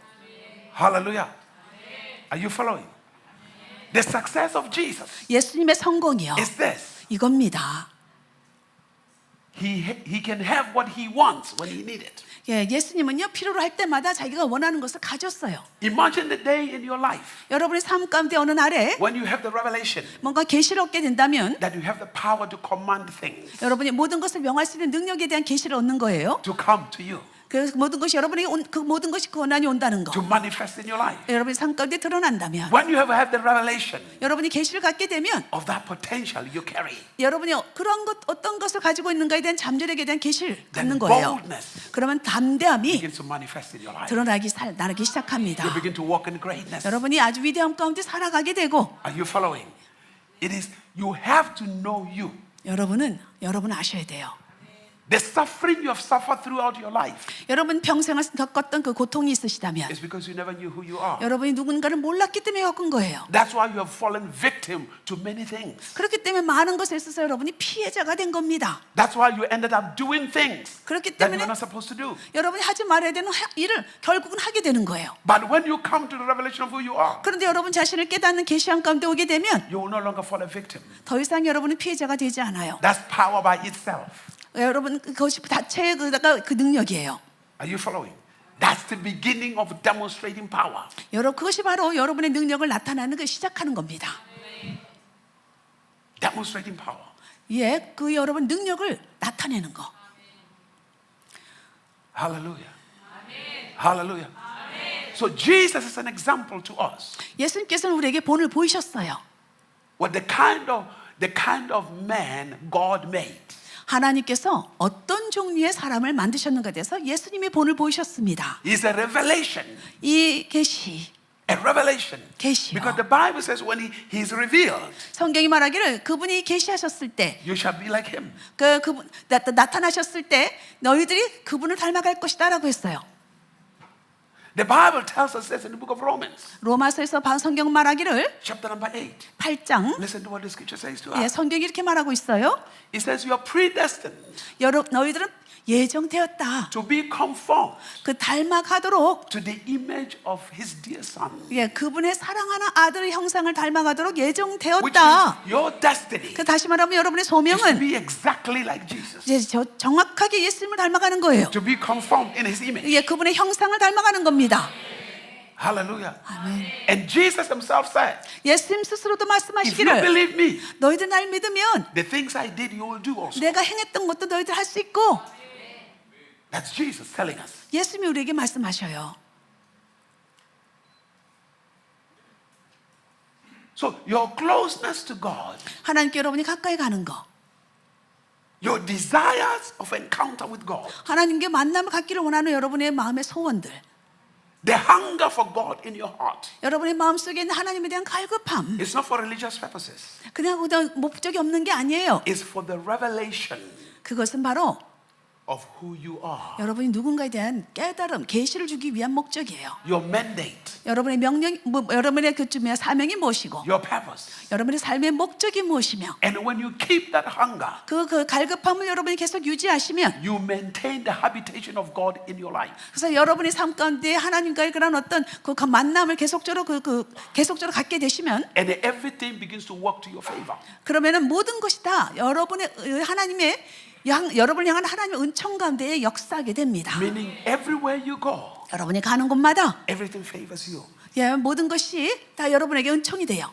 Hallelujah. Are you following? The success of Jesus 예수님의 성공이요, is this. 이겁니다. He can have what he wants when he needs it. 예, 예수님은요 필요로 할 때마다 자기가 원하는 것을 가졌어요. Imagine the day in your life 여러분의 삶 가운데 어느 날에 when you have the revelation 뭔가 계시를 얻게 된다면 that you have the power to command things 여러분이 모든 것을 명할 수 있는 능력에 대한 계시를 얻는 거예요. to come to you, 그래서 모든 것이 여러분에게 그 모든 것이 권한이 온다는 거, to manifest in your life. 여러분의 삶 가운데 드러난다면, When you have had the revelation 여러분이 계시를 갖게 되면 of that potential you carry, 여러분이 그런 것 어떤 것을 가지고 있는가에 대한 잠재력에 대한 계시를 then 갖는 거예요. boldness 그러면 담대함이 begins to manifest in your life. 나기 시작합니다. You begin to walk in greatness. 여러분이 아주 위대함 가운데 살아가게 되고, Are you following? It is, you have to know you. 여러분 아셔야 돼요. The suffering you have suffered throughout your life 여러분 평생을 겪었던 그 고통이 있으시다면 is because you never knew who you are. 여러분이 누군가를 몰랐기 때문에 겪은 거예요. That's why you have fallen victim to many things. 그렇기 때문에 많은 것에 있어서 여러분이 피해자가 된 겁니다. That's why you ended up doing things 그렇기 that you 때문에 were not supposed to do. 여러분이 하지 말아야 되는 일을 결국은 하게 되는 거예요. But when you come to the revelation of who you are, 그런데 여러분 자신을 깨닫는 계시함 가운데 오게 되면 you will no longer fall a victim. 더 이상 여러분은 피해자가 되지 않아요. That's power by itself. 여러분 그것이 자체의 그 능력이에요. Are you following? That's the beginning of demonstrating power. 그것이 바로 여러분의 능력을 나타내는 걸 시작하는 겁니다. Demonstrating power. 예, 그 여러분 능력을 나타내는 거. Hallelujah. Hallelujah. So Jesus is an example to us. 예수님께서는 우리에게 본을 보이셨어요. What the kind of man God made. 하나님께서 어떤 종류의 사람을 만드셨는가에 대해서 예수님이 본을 보이셨습니다. It's a revelation. 이 계시, A revelation. 계시요. Because the Bible says when he is revealed, 성경이 말하기를 그분이 계시하셨을 때, you shall be like him. 그분 나타나셨을 때 너희들이 그분을 닮아갈 것이다라고 했어요. The Bible tells us this in the book of Romans, 로마서에서 성경 말하기를 chapter number 8. 8장, Listen to what the scripture says to 예, us. 성경이 이렇게 말하고 있어요. It says you are predestined 너희들은 예정되었다. to be conformed 그 닮아가도록, to the image of his dear son, 예, 그분의 사랑하는 아들의 형상을 닮아가도록 which 예정되었다. is your destiny, 그 다시 말하면 여러분의 is to 소명은 be exactly like Jesus, 이제 정확하게 예수님을 닮아가는 거예요. to be conformed in his image. 예, 그분의 형상을 닮아가는 겁니다. Hallelujah. 아멘. And Jesus himself said, 예수님 스스로도 if you 말씀하시기를 believe me, 너희들 날 믿으면 the things I did you will do also. 내가 행했던 것도 너희들 할 수 있고. That's Jesus telling us. 예수님이 우리에게 말씀하셔요. So your closeness to God, 하나님께 여러분이 가까이 가는 거, your desires of encounter with God, 하나님께 만남을 갖기를 원하는 여러분의 마음의 소원들, the hunger for God in your heart, 여러분의 마음속에 있는 하나님에 대한 갈급함, it's not for religious purposes. 그냥 목적이 없는 게 아니에요. It's for the revelation 그것은 바로 of who you are. 여러분이 누군가에 대한 깨달음, 계시를 주기 위한 목적이에요. Your mandate, 여러분의 명령, 여러분의 그쯤에 사명이 무엇이고, your purpose. 여러분의 삶의 목적이 무엇이며, And when you keep that hunger, 그 갈급함을 여러분이 계속 유지하시면, you maintain the habitation of God in your life. 그래서 여러분의 삶 가운데 하나님과의 그런 어떤 그 만남을 계속적으로 계속적으로 갖게 되시면, And everything begins to work to your favor. 그러면은 모든 것이 다 여러분의 하나님의 여러분을 향한 하나님의 은총 가운데 역사하게 됩니다. Meaning everywhere you go, 여러분이 가는 곳마다 everything favors you. 예, 모든 것이 다 여러분에게 은총이 돼요.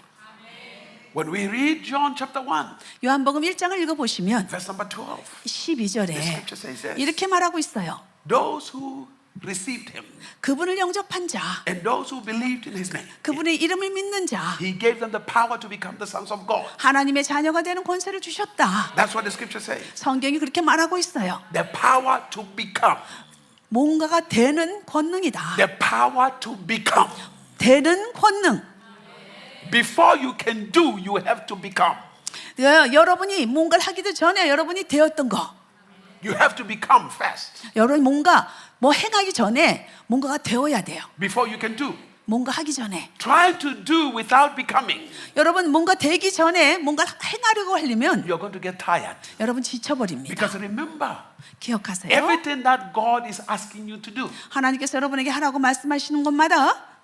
When we read John chapter 1, 요한복음 1장을 읽어보시면 verse number 12, 12절에 the scripture says this, 이렇게 말하고 있어요. those who received him 그분을 영접한 자, and those who believed in his name, 그분의 이름을 믿는 자, he gave them the power to become the sons of God. 하나님의 자녀가 되는 권세를 주셨다. That's what the scripture says. 성경이 그렇게 말하고 있어요. The power to become. 뭔가가 되는 권능이다. The power to become. 되는 권능. Before you can do, you have to become. 여러분이 뭔가를 하기도 전에 여러분이 되었던 거. You have to become first 여러분 뭔가 뭐 행하기 전에 뭔가가 되어야 돼요. before you can do. 뭔가 하기 전에. Try to do without becoming. 여러분 뭔가 되기 전에 뭔가 행하려고 하려면 You're going to get tired. 여러분 지쳐버립니다. Because remember, 기억하세요. everything that God is asking you to do, 하나님께서 여러분에게 하라고 말씀하시는 것마다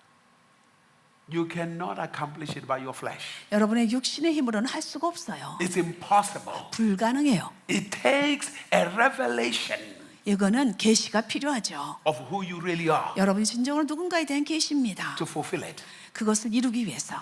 you cannot accomplish it by your flesh. 여러분의 육신의 힘으로는 할 수가 없어요. It's impossible. 불가능해요. It takes a revelation 이거는 계시가 필요하죠. of who you really are 여러분이 진정으로 누군가에 대한 계시입니다. to fulfill it. 그것을 이루기 위해서.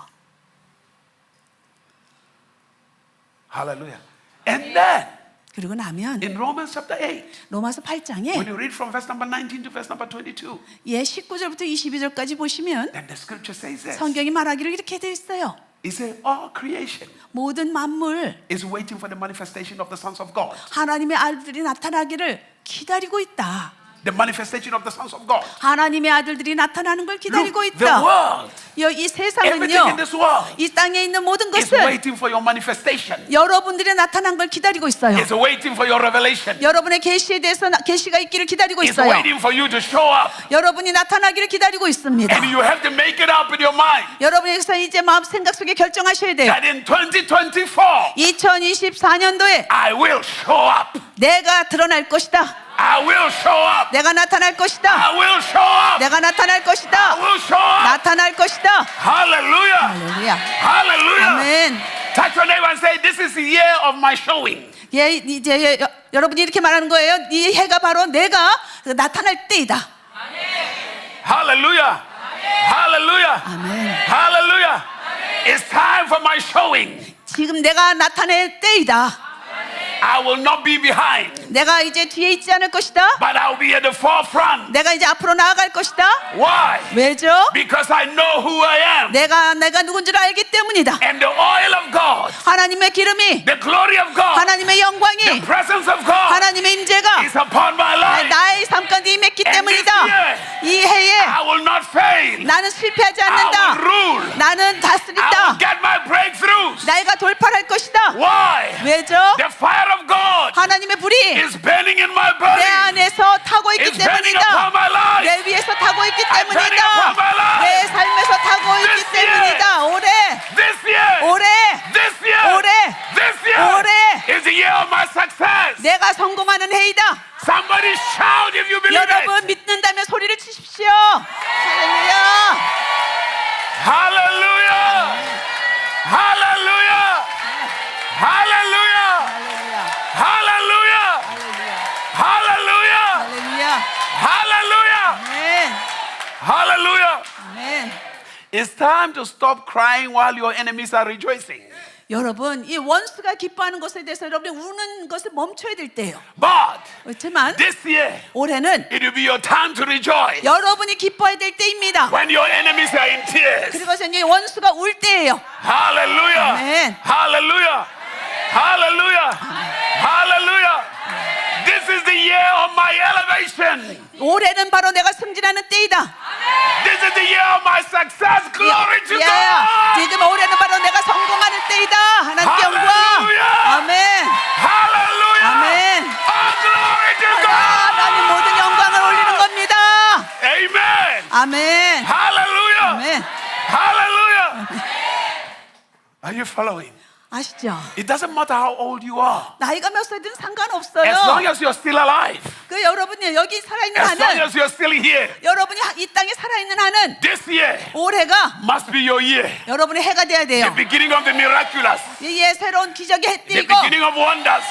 Hallelujah. And then, 그리고 나면 in Romans chapter 8, 로마서 8장에 when you read from verse number 19 to verse number 22, 예 19절부터 22절까지 보시면 then the scripture says this. 성경이 말하기를 이렇게 되어 있어요. It says all creation 모든 만물 is waiting for the manifestation of the sons of God. 하나님의 아들들이 나타나기를 기다리고 있다. The manifestation of the sons of God. 하나님의 아들들이 나타나는 걸 기다리고 Look, the 있다. world, 이 everything 세상은요, in this world 이 땅에 있는 모든 is 것을 waiting for your manifestation. 여러분들이 나타난 걸 기다리고 있어요. It's waiting for your revelation. 여러분의 계시에 대해서 계시가 있기를 기다리고 It's 있어요. waiting for you to show up. 여러분이 나타나기를 기다리고 있습니다. And you have to make it up in your mind 여러분에서 이제 마음 생각 속에 결정하셔야 돼요. that in 2024, 2024년도에 I will show up. 내가 드러날 것이다. I will show up. 내가 나타날 것이다. I will show up. 내가 나타날 I 것이다. will show up. 나타날 것이다. Hallelujah. 할렐루야. Hallelujah. 아멘. Touch your neighbor and say, this is the year of my showing. 예, 이제 여러분이 이렇게 말하는 거예요. 이 해가 바로 내가 나타날 때이다. Hallelujah. Hallelujah. 아멘. Hallelujah. It's time for my showing. 지금 내가 나타낼 때이다. I will not be behind, 내가 이제 뒤에 있지 않을 것이다. but I will be at the forefront. 내가 이제 앞으로 나아갈 것이다. Why? 왜죠? Because I know who I am. 내가 누군지를 알기 때문이다. And the oil of God, 하나님의 기름이, the glory of God, 하나님의 the 영광이, presence of God 하나님의 임재가 is upon my life. 나의 삶 가운데 임했기 And 때문이다. this 이 해에 I will not fail. 나는 실패하지 I 않는다. will rule. 나는 I will 다스린다. get my breakthroughs. 내가 돌파할 것이다. Why? 왜죠? The fire of God 하나님의 불이 is burning in my 내 body. 안에서 타고 있기 It's burning upon 때문이다. my life. 내 위에서 타고 있기 I'm burning 때문이다. upon my life. 내 삶에서 타고 있기 This year. 때문이다. 올해, This year, 올해, this year, 올해, this year 올해. is the year of my success. 내가 성공하는 해이다. Somebody shout if you believe it. 여러분 믿는다면 소리를 치십시오. 할렐루야. Hallelujah. Hallelujah. Hallelujah. 할렐루야. Hallelujah. 할렐루야. Hallelujah. 할렐루야. Hallelujah. 아멘. Hallelujah. 아멘. It's time to stop crying while your enemies are rejoicing. 여러분, 이 원수가 기뻐하는 것에 대해서 여러분이 우는 것을 멈춰야 될 때예요. But 그렇지만 this year, 올해는 it will be your time to rejoice. 여러분이 기뻐해야 될 때입니다. When your enemies are in tears. 그리고 이제 원수가 울 때예요. Hallelujah. Amen. Hallelujah. Hallelujah. Hallelujah. This is the year of my elevation. 올해는 바로 내가 승진하는 때이다. This is the year of my success. Glory to 예, God. 지금 올해는 바로 내가 성공하는 때이다. 하나님께 영광. Hallelujah. 아멘. Hallelujah. 아멘. Oh, glory to 하나님 God. 모든 영광을 올리는 겁니다. Amen. 아멘. Hallelujah. 아멘. Hallelujah. Are you following? 아시죠? It doesn't matter how old you are. 나이가 몇 살이든 As long 상관없어요. as you're still alive. 그 여러분이 여기 살아있는 As long 한은, as you're still here. 여러분이 이 땅에 살아있는 한은 This year 올해가 must be your year. 여러분의 해가 돼야 돼요. The beginning of the miraculous. 이 새로운 기적의 The 해띠고 beginning of wonders.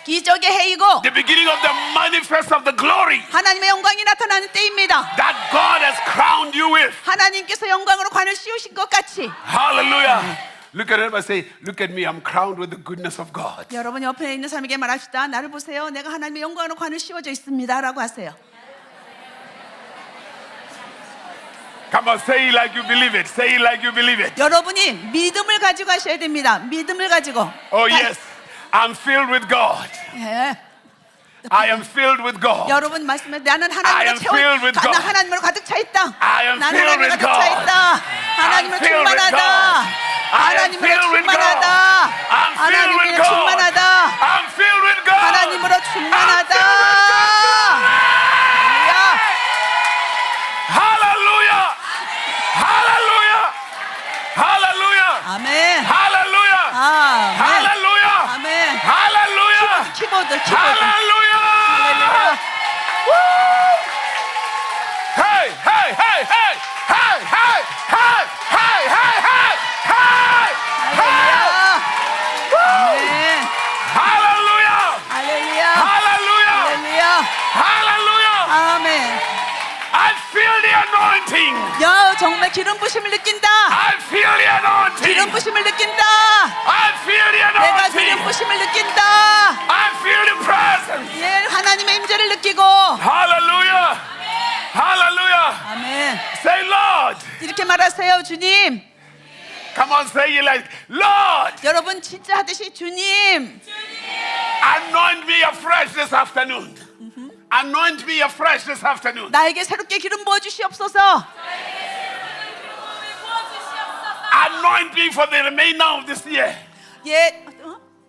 기적의 해이고 The beginning of the manifest of the glory 하나님의 영광이 나타나는 때입니다. that God has crowned you with. 하나님께서 영광으로 관을 씌우신 것 같이 Hallelujah. Look at him and say, look at me, I'm crowned with the goodness of God. 여러분 옆에 있는 사람에게 말합시다. 나를 보세요. 내가 하나님의 영광으로 관을 씌워져 있습니다. 라고 하세요. Come on, say it like you believe it. Say it like you believe it. 여러분이 믿음을 가지고 하셔야 됩니다. 믿음을 가지고. Oh, yes. I'm filled with God. 예. I am filled with God. 여러분 말씀에 나는 I 하나님으로 am filled with God. 나 하나님으로 가득 차 있다. I am 나는 filled 하나님으로 with 가득 차 God. 있다. 하나님으로 I'm filled with 충만하다. God. I am 하나님으로 filled with God. 충만하다. I'm filled with 하나님으로 God. 충만하다. I'm filled with God. 하나님으로 충만하다. Hallelujah. Hallelujah. Hallelujah. 아멘. Hallelujah. 아멘. Hallelujah. 아멘. Hallelujah. 키보드. Hallelujah. Woo. Hey, hey, hey, hey. Hey, hey, hey, hey, hey, hey. Hey. Hey. Woo. 아멘. Hallelujah. 할렐루야. Hallelujah. 할렐루야. Hallelujah. 아멘. I feel the anointing. 야, 정말 기름 부심을 느낀다. I feel the anointing. 기름 부심을 느낀다. I feel the 내가 기름 anointing. 부심을 느낀다. I feel the presence. 예, 하나님의 임재를 느끼고. Hallelujah. Hallelujah. 아멘. Say, Lord. 이렇게 말하세요, 주님. Come on, say it like, Lord, 여러분 진짜 하듯이 주님. anoint me afresh this afternoon. Anoint me afresh this afternoon. 나에게 새롭게 기름 부어 주시옵소서. Anoint me for the remainder of this year. 예.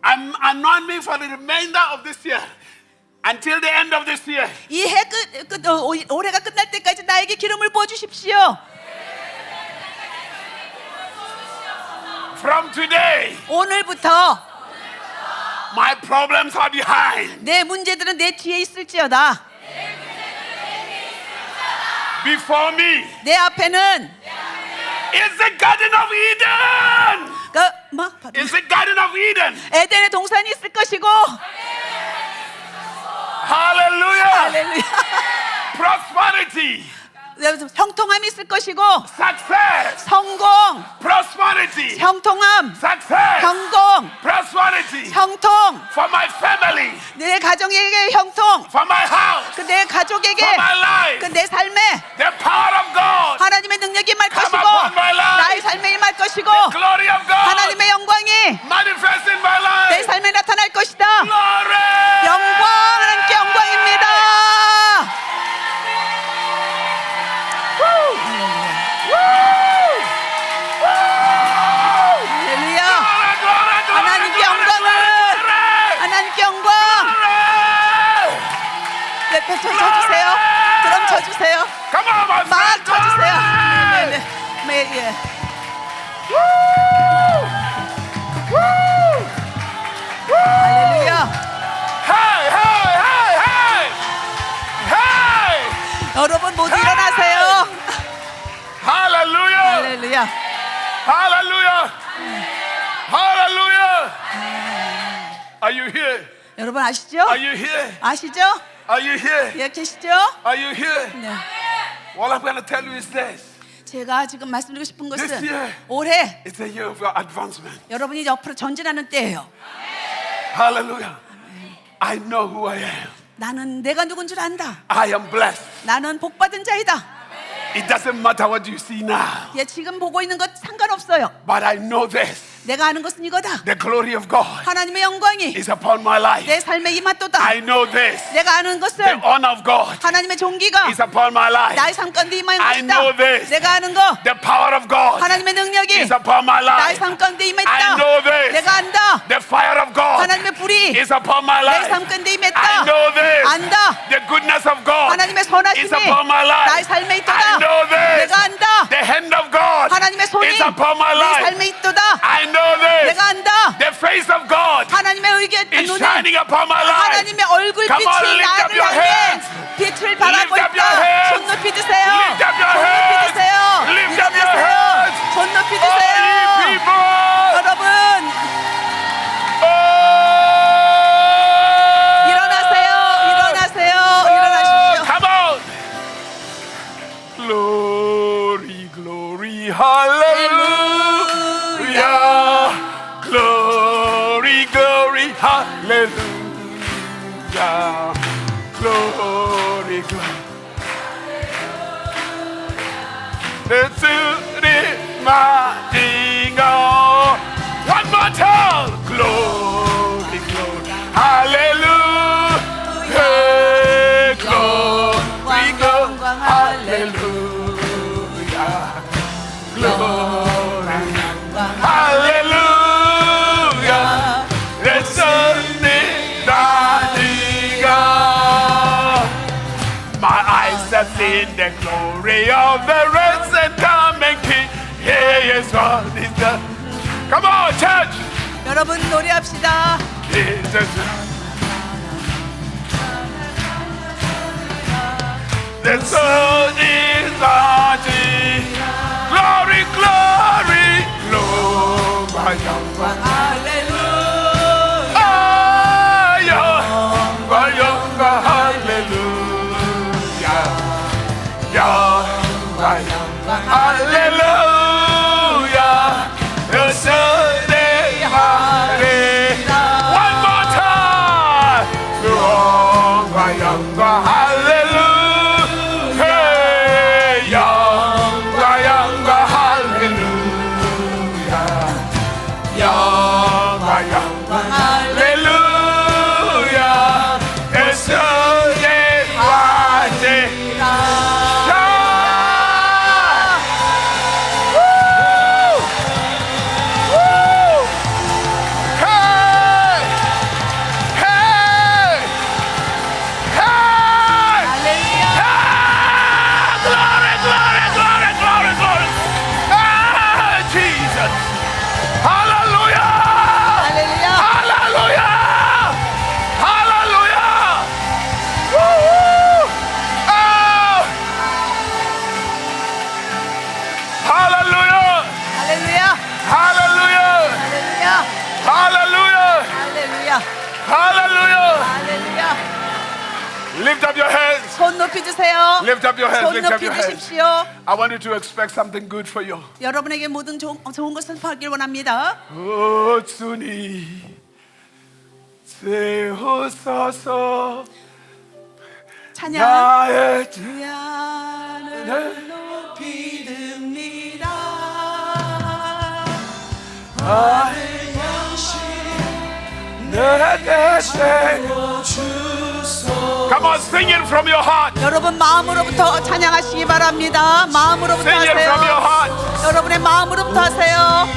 Anoint me for the remainder of this year. Until the end of this year. 이 해 올해가 끝날 때까지 나에게 기름을 부어 주십시오. From today, 오늘부터 my problems are behind. 내 문제들은 내 뒤에 있을지어다. Before me 내 앞에는 is the Garden of Eden. Is the Garden of Eden. 에덴의 동산이 있을 것이고. Hallelujah. 할렐루야. Prosperity. 형통함이 있을 것이고 success, 성공, prosperity, 형통함, success, 성공, prosperity 형통, for my family, 내 가정에게 형통, for my house, 그 내 가족에게, for my life. 그 내 삶에 The power of God, 하나님의 능력이 임할 Come 것이고 upon my life. 나의 삶에 임할 것이고 glory of God, 하나님의 영광이 manifest in my 내 life. 삶에 나타날 것이다. Glory! 영광, 하나님께 영광입니다. 할렐루야. 하나님께 영광을, 하나님께 영광. 네, 쳐주세요. 드럼 쳐주세요. Come on, my 막 friend. 쳐주세요. glory! 네, 네, 네, 예. 할렐루야. Hey, hey, hey, hey! Hey! 여러분 모두 일어나세요. Hallelujah! 할렐루야. Hallelujah! Hallelujah! Are you here? 여러분 아시죠? Are you here? 아시죠? Are you here? 예, 계시죠? Are you here? 네. All I'm going to tell you is this. 제가 지금 말씀드리고 싶은 This 것은 year. 올해 It's a year of your advancement. 여러분이 옆으로 전진하는 때예요. Hallelujah. I know who I am. 나는 내가 누군 줄 안다. I am blessed. 나는 복받은 자이다. It doesn't matter what you see now. 예, 지금 보고 있는 것 상관없어요. But I know this. 내가 아는 것은 이거다. The glory of God 하나님의 영광이 is upon my life. 내 삶에 임하도다. I know this. 내가 아는 The 것은 honor of God 하나님의 종기가 is upon my life. 나의 삶 가운데 임하는 I know 것이다. this. 내가 아는 거 The power of God 하나님의 능력이 is upon my 나의 life. 삶 가운데 I 임했다. know this. 내가 안다. The fire of God 하나님의 불이 is upon my 내 life. 삶 가운데 I 임했다. know this. 안다. The goodness of God 하나님의 is 선하심이 upon my 나의 life. 삶에 I 있도다. know this. 내가 안다. The hand of God 하나님의 손이 is upon my 내 life. 삶에 있도다. I know this. 내가 안다. The face of God 하나님의 의견 is 눈에 shining upon my life. 하나님의 얼굴빛이 Come on, lift up 나를 your 향해 hands. 빛을 발하고 Lift up your 있다. hands. 손 높이 드세요. Lift up your 손 높이 hands. 드세요. Lift up your 일어나세요. hands. 손 높이 Oh, 드세요. ye people. 여러분 Oh. 일어나세요. 일어나세요. 일어나십시오. Come on. Glory, glory, hallelujah. Glory, glory, hallelujah. Glory, glory. Let's one more time. Glory, glory, hallelujah. Glory, glory, hallelujah. Glory, hallelujah. Let's my eyes have seen the glory of the risen coming King. He is what is the. Come on, church. 여러분 노래합시다. Jesus. The sun is rising. Glory, glory, glory. 할렐루야. Hallelujah. The Sunday morning. One more time. Hallelujah. Hallelujah. The Sunday morning. Hey! Hey! Hey! Lift up your hands, 손 lift up 높이 your hands. 드십시오. I want you to expect something good for you. 여러분에게 모든 좋은 것을 받길 원합니다. 오 주님 세우소서 찬양. 나의 주야를 높이 듭니다. 나의 내게 세워주소. Come on, sing it from your heart. 여러분 마음으로부터 찬양하시기 바랍니다. 마음으로부터 Sing it from your 하세요. heart. 여러분의 마음으로부터 하세요.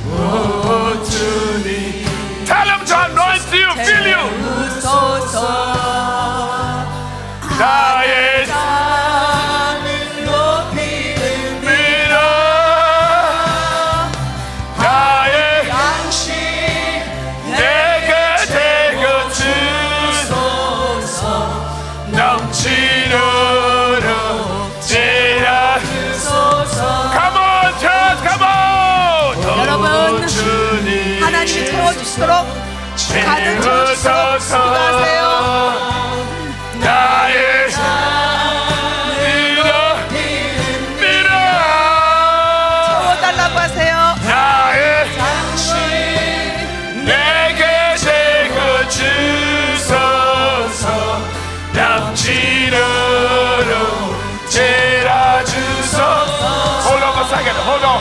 오 주님. Tell him to anoint you, fill you. 주소서 나의 산을 높이 듭니다. 나의 양식 내게 되어 주소서. 넘치도록 제라 주소서. Come on, church, come on. 여러분, 오 주님. 하나님이 채워주시도록 가득 채워주시도록 기도하세요. 나의 채워달라고 하세요. 나의 내게 되어 주소서. 남치도록 제라 주소서. Hold on a second. Hold on.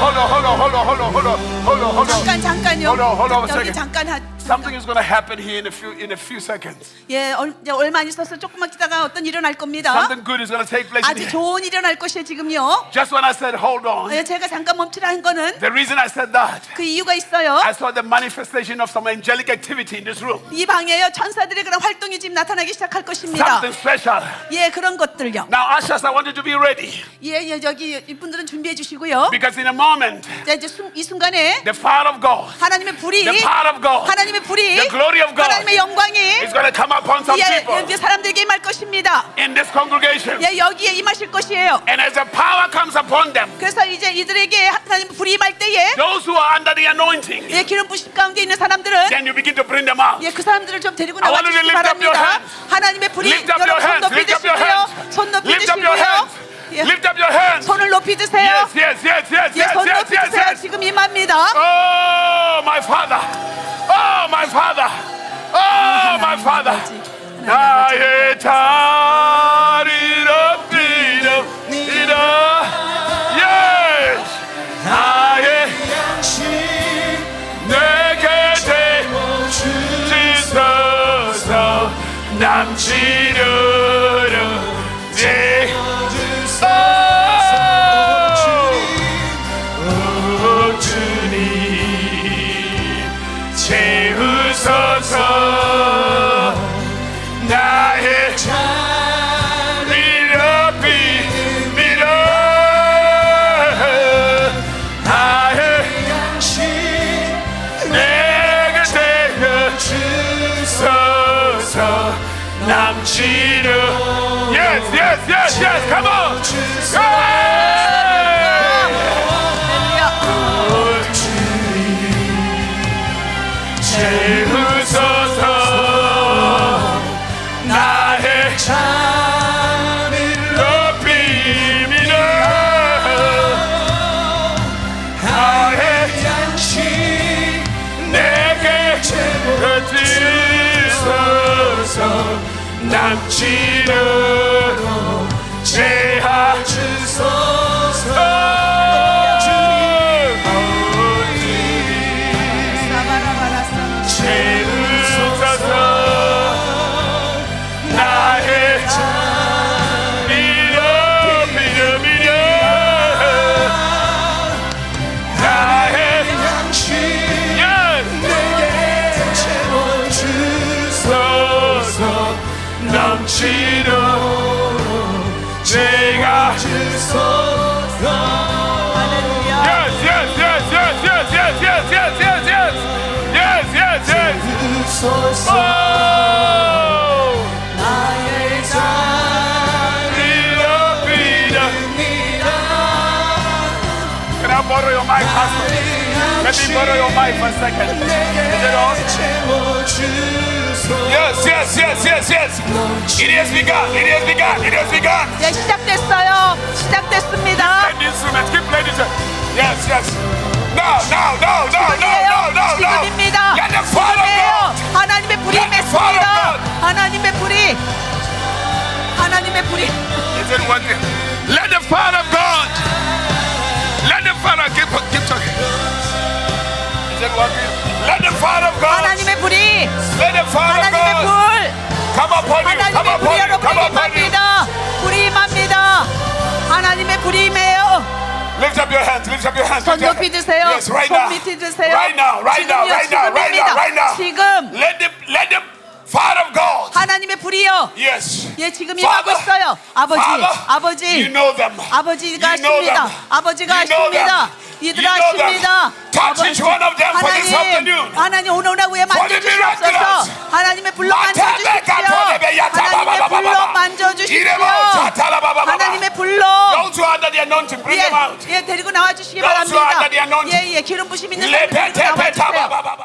잠깐요. Hold on a 여기 second. 잠깐 Something is going to happen here in a few seconds. 예, 이제 얼마 안 있어서 조금만 기다가 어떤 일이 일어날 겁니다. Something good is going to take place in 아주 here. 좋은 일이 일어날 것이에요 지금요. Just when I said hold on, 예, 제가 잠깐 멈추라 한 거는 the reason I said that, 그 이유가 있어요. I saw the manifestation of some angelic activity in this room. 이 방에요 천사들의 그런 활동이 지금 나타나기 시작할 것입니다. Something special. 예, 그런 것들요. Now, ushers, I want you to be ready. 예, 여기 이분들은 준비해 주시고요. Because in a moment, 자, 이제 이 순간에 the fire of God, 하나님의 불이, the power of God, 하나님의 불이, the glory of God 하나님의 영광이 is going to come upon some people 예, 사람들에게 임할 것입니다. in this congregation. 예, 여기에 임하실 것이에요. And as the power comes upon them, 그래서 이제 이들에게 하나님의 불이 임할 때에 those who are under the anointing, 예, 기름 부심 가운데 있는 사람들은 then you begin to bring them out. 예, 그 사람들을 좀 데리고 I 나와 want you to 주시기 lift up your 바랍니다. hands. 하나님의 불이 Lift up your 여러분 손 hands. 높이 Lift up your 드시고요. hands. 손 높이 Lift up your 드시고요. hands. 예, Lift up your hands. 손을 높이 드세요. Yes. 예, 손 높이 드세요. 지금 임합니다. Oh, my Father. Oh, my Father. Oh, my Father. 나의 다리를 빌어이다. Yes. 나의 내게 되어 주소서. 남치도록 주님 채우소서. 나의 자리를 빌어. 나의 양식 내게 되어 주소서. 남치는 yes come on. 채우소서. 나의 잠을 높이미는 나의 양식 내게 주소서. 남치도록 제하 주소서. 넘치도록 제가 주소서. Yes. 주소서. 나의 자리를 빌어니다. Can I borrow your mic, Pastor? Let me borrow your mic for a second. Is it on? Yes, yes, yes, yes, yes. It has begun. It has begun. It has begun. 예, 시작됐어요. 시작됐습니다. Play the instruments. Keep playing this. Yes, yes. No, no, no, no, no, no, no, no. 지금입니다. Let the fire of 지금이에요. God. 하나님의 불이 Let the fire of 맺습니다. God. 하나님의 불이. 하나님의 불이. Is it one thing? Let the fire of God. Let the fire. Keep talking. Is it one thing? Let the fire of God. 하나님의 불이. Let the fire of 하나님의 God 불. come upon you. Come 하나님의 불이 upon you. Come 여러분에게 upon you. 임합니다. 불이 임합니다. 하나님의 불이 임해요. Lift up your hands. Lift up your hands. 손 Lift up- 높이 드세요. Yes, right 손 now. 밑에 드세요. Right now. Right now. 지금요, Right now. Right now. 지금입니다. Right now. 지금 Let the fire of God. 하나님의 불이요. Yes. 예, 지금 임하고 Father, 있어요. 아버지, Father, 아버지, you know them. 아버지가 You know 아십니다. them. 아버지가 You know 아십니다. them. 이들아 You know them. 아십니다. Touch each one of them for this afternoon. 하나님 오늘 오후에 For the 만져주시옵소서. miraculous. 하나님의 불로 만져주십시오. 하나님의 불로 만져주십시오. 하나님의 불로 Those who are under the anointing, bring them out. 예, 데리고 나와 주시기 Those who are 바랍니다. under the anointing. 예, 기름 부심 있는 사람들 데리고 나와 주세요.